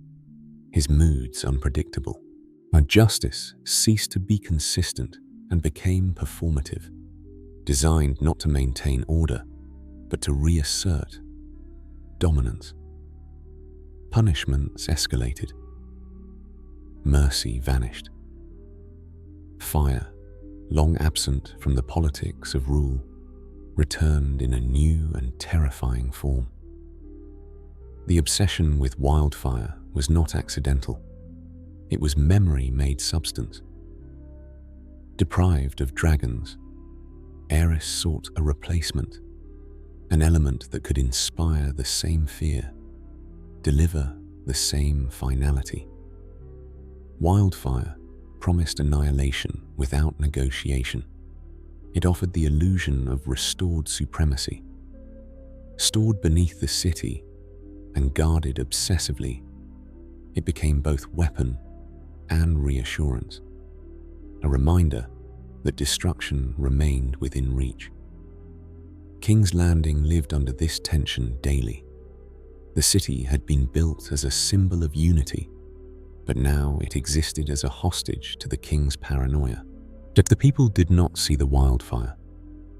his moods unpredictable. Justice ceased to be consistent and became performative, designed not to maintain order, but to reassert dominance. Punishments escalated. Mercy vanished. Fire, long absent from the politics of rule, returned in a new and terrifying form. The obsession with wildfire was not accidental. It was memory made substance. Deprived of dragons, Aerys sought a replacement, an element that could inspire the same fear, deliver the same finality. Wildfire promised annihilation without negotiation. It offered the illusion of restored supremacy. Stored beneath the city and guarded obsessively, it became both weapon and reassurance, a reminder that destruction remained within reach. King's Landing lived under this tension daily. The city had been built as a symbol of unity, but now it existed as a hostage to the king's paranoia. The people did not see the wildfire,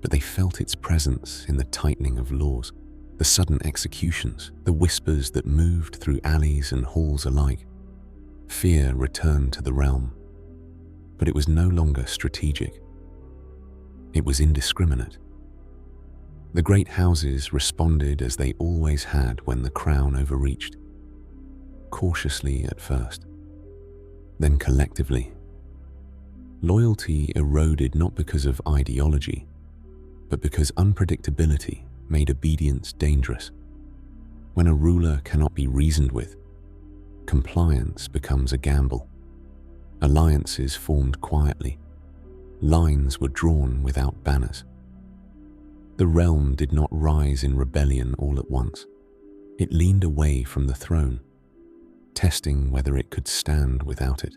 but they felt its presence in the tightening of laws, the sudden executions, the whispers that moved through alleys and halls alike. Fear returned to the realm, but it was no longer strategic. It was indiscriminate. The great houses responded as they always had when the crown overreached, cautiously at first, then collectively. Loyalty eroded not because of ideology, but because unpredictability made obedience dangerous. When a ruler cannot be reasoned with, compliance becomes a gamble. Alliances formed quietly. Lines were drawn without banners. The realm did not rise in rebellion all at once. It leaned away from the throne, testing whether it could stand without it.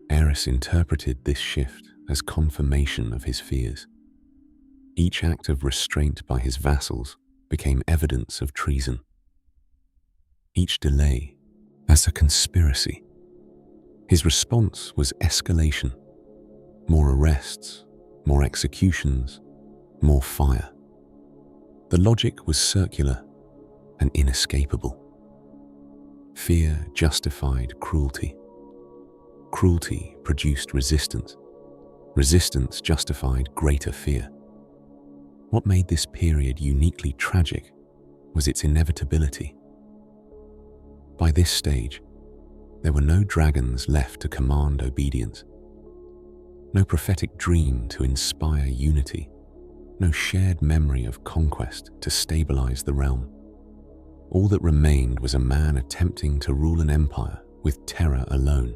Aerys interpreted this shift as confirmation of his fears. Each act of restraint by his vassals became evidence of treason. Each delay as a conspiracy. His response was escalation. More arrests, more executions, more fire. The logic was circular and inescapable. Fear justified cruelty. Cruelty produced resistance. Resistance justified greater fear. What made this period uniquely tragic was its inevitability. By this stage, there were no dragons left to command obedience, no prophetic dream to inspire unity, no shared memory of conquest to stabilize the realm. All that remained was a man attempting to rule an empire with terror alone.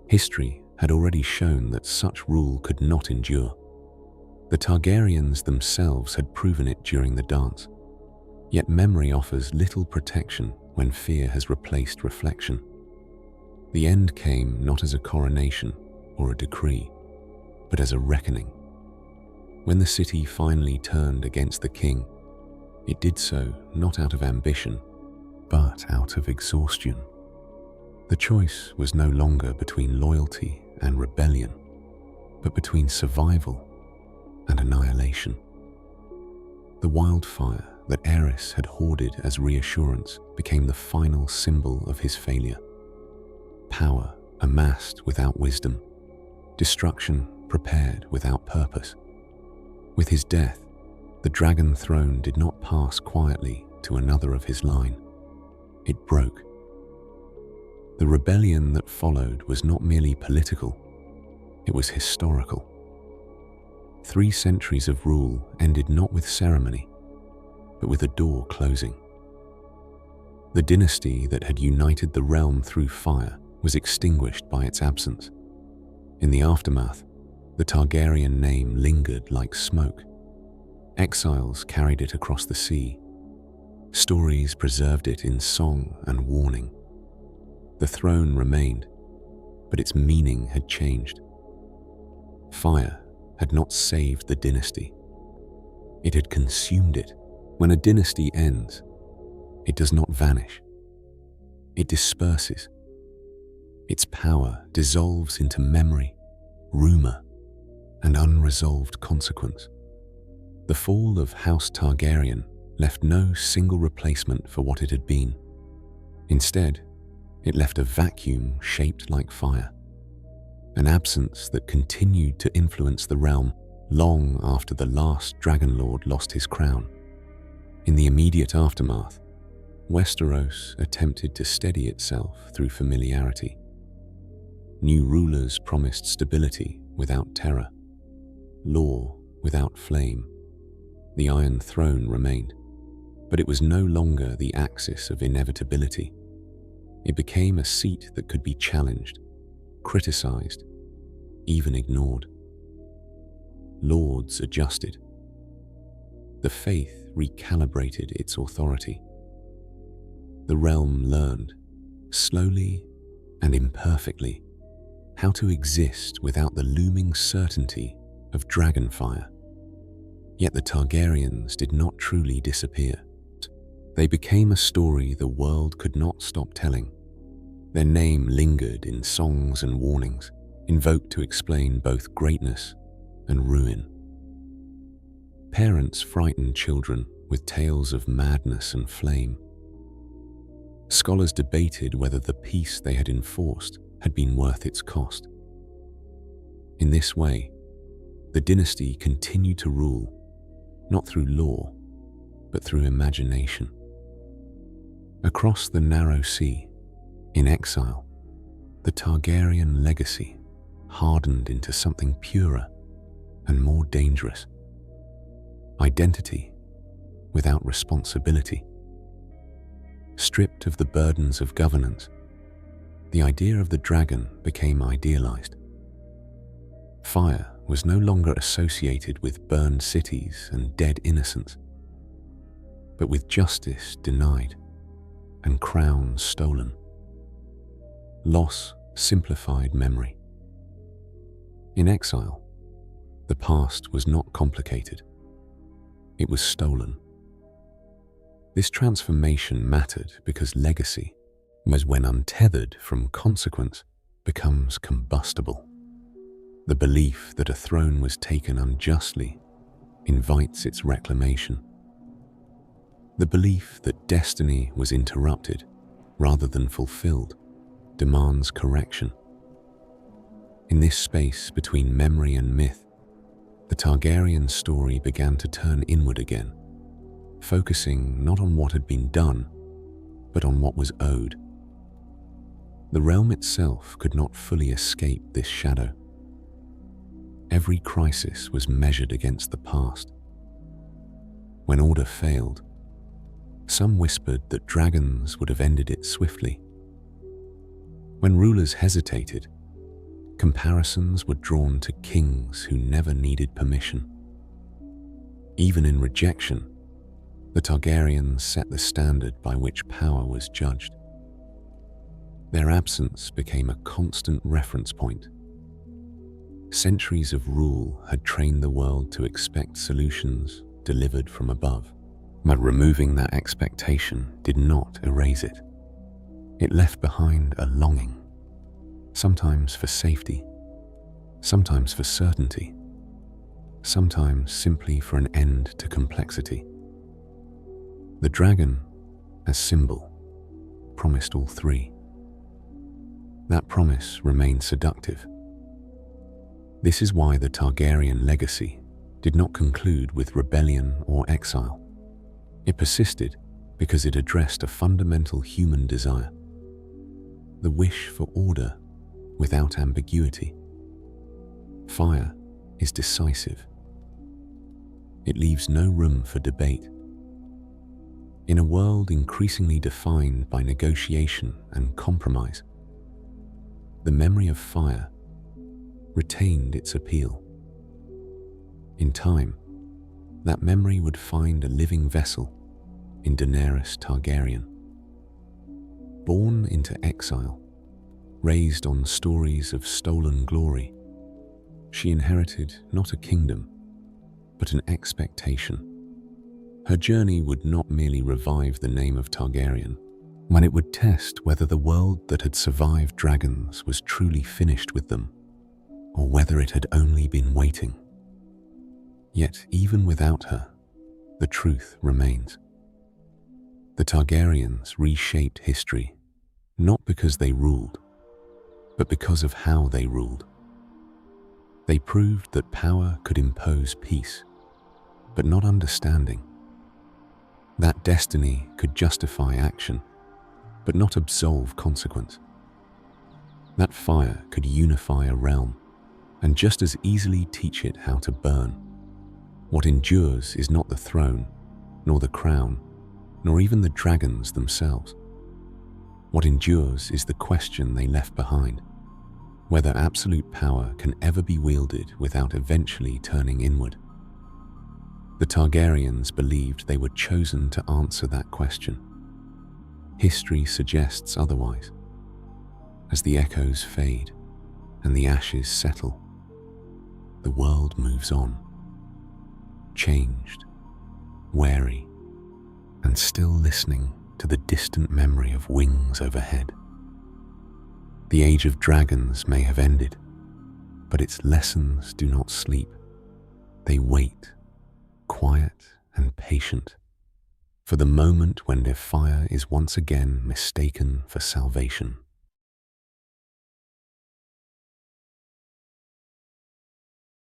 History had already shown that such rule could not endure. The Targaryens themselves had proven it during the dance. Yet memory offers little protection when fear has replaced reflection. The end came not as a coronation or a decree, but as a reckoning. When the city finally turned against the king, it did so not out of ambition, but out of exhaustion. The choice was no longer between loyalty and rebellion, but between survival and annihilation. The wildfire that Aerys had hoarded as reassurance became the final symbol of his failure. Power amassed without wisdom, destruction prepared without purpose. With his death, the dragon throne did not pass quietly to another of his line. It broke. The rebellion that followed was not merely political, it was historical. 3 centuries of rule ended not with ceremony, but with a door closing. The dynasty that had united the realm through fire was extinguished by its absence. In the aftermath, the Targaryen name lingered like smoke. Exiles carried it across the sea. Stories preserved it in song and warning. The throne remained, but its meaning had changed. Fire had not saved the dynasty. It had consumed it. When a dynasty ends, it does not vanish. It disperses. Its power dissolves into memory, rumor, and unresolved consequence. The fall of House Targaryen left no single replacement for what it had been. Instead, it left a vacuum shaped like fire, an absence that continued to influence the realm long after the last dragonlord lost his crown. In the immediate aftermath, Westeros attempted to steady itself through familiarity. New rulers promised stability without terror, law without flame. The Iron Throne remained, but it was no longer the axis of inevitability. It became a seat that could be challenged, criticized, even ignored. Lords adjusted. The faith recalibrated its authority. The realm learned, slowly and imperfectly, how to exist without the looming certainty of dragonfire. Yet the Targaryens did not truly disappear. They became a story the world could not stop telling. Their name lingered in songs and warnings, invoked to explain both greatness and ruin. Parents frightened children with tales of madness and flame. Scholars debated whether the peace they had enforced had been worth its cost. In this way, the dynasty continued to rule, not through law, but through imagination. Across the narrow sea, in exile, the Targaryen legacy hardened into something purer and more dangerous. Identity without responsibility. Stripped of the burdens of governance, the idea of the dragon became idealized. Fire was no longer associated with burned cities and dead innocents, but with justice denied. and crowns stolen. Loss simplified memory. In exile, the past was not complicated. It was stolen. This transformation mattered because legacy was, when untethered from consequence, becomes combustible. The belief that a throne was taken unjustly invites its reclamation. The belief that destiny was interrupted rather than fulfilled demands correction. In this space between memory and myth, the Targaryen story began to turn inward again, focusing not on what had been done, but on what was owed. The realm itself could not fully escape this shadow. Every crisis was measured against the past. When order failed, some whispered that dragons would have ended it swiftly. When rulers hesitated, comparisons were drawn to kings who never needed permission. Even in rejection, the Targaryens set the standard by which power was judged. Their absence became a constant reference point. Centuries of rule had trained the world to expect solutions delivered from above, but removing that expectation did not erase it. It left behind a longing, sometimes for safety, sometimes for certainty, sometimes simply for an end to complexity. The dragon, as symbol, promised all three. That promise remained seductive. This is why the Targaryen legacy did not conclude with rebellion or exile. It persisted because it addressed a fundamental human desire: the wish for order without ambiguity. Fire is decisive. It leaves no room for debate. In a world increasingly defined by negotiation and compromise, the memory of fire retained its appeal. In time, that memory would find a living vessel in Daenerys Targaryen. Born into exile, raised on stories of stolen glory, she inherited not a kingdom, but an expectation. Her journey would not merely revive the name of Targaryen, when it would test whether the world that had survived dragons was truly finished with them, or whether it had only been waiting. Yet even without her, the truth remains. The Targaryens reshaped history, not because they ruled, but because of how they ruled. They proved that power could impose peace, but not understanding. That destiny could justify action, but not absolve consequence. That fire could unify a realm, and just as easily teach it how to burn. What endures is not the throne, nor the crown, nor even the dragons themselves. What endures is the question they left behind: whether absolute power can ever be wielded without eventually turning inward. The Targaryens believed they were chosen to answer that question. History suggests otherwise. As the echoes fade and the ashes settle, the world moves on, changed, wary, and still listening to the distant memory of wings overhead. The age of dragons may have ended, but its lessons do not sleep. They wait, quiet and patient, for the moment when their fire is once again mistaken for salvation.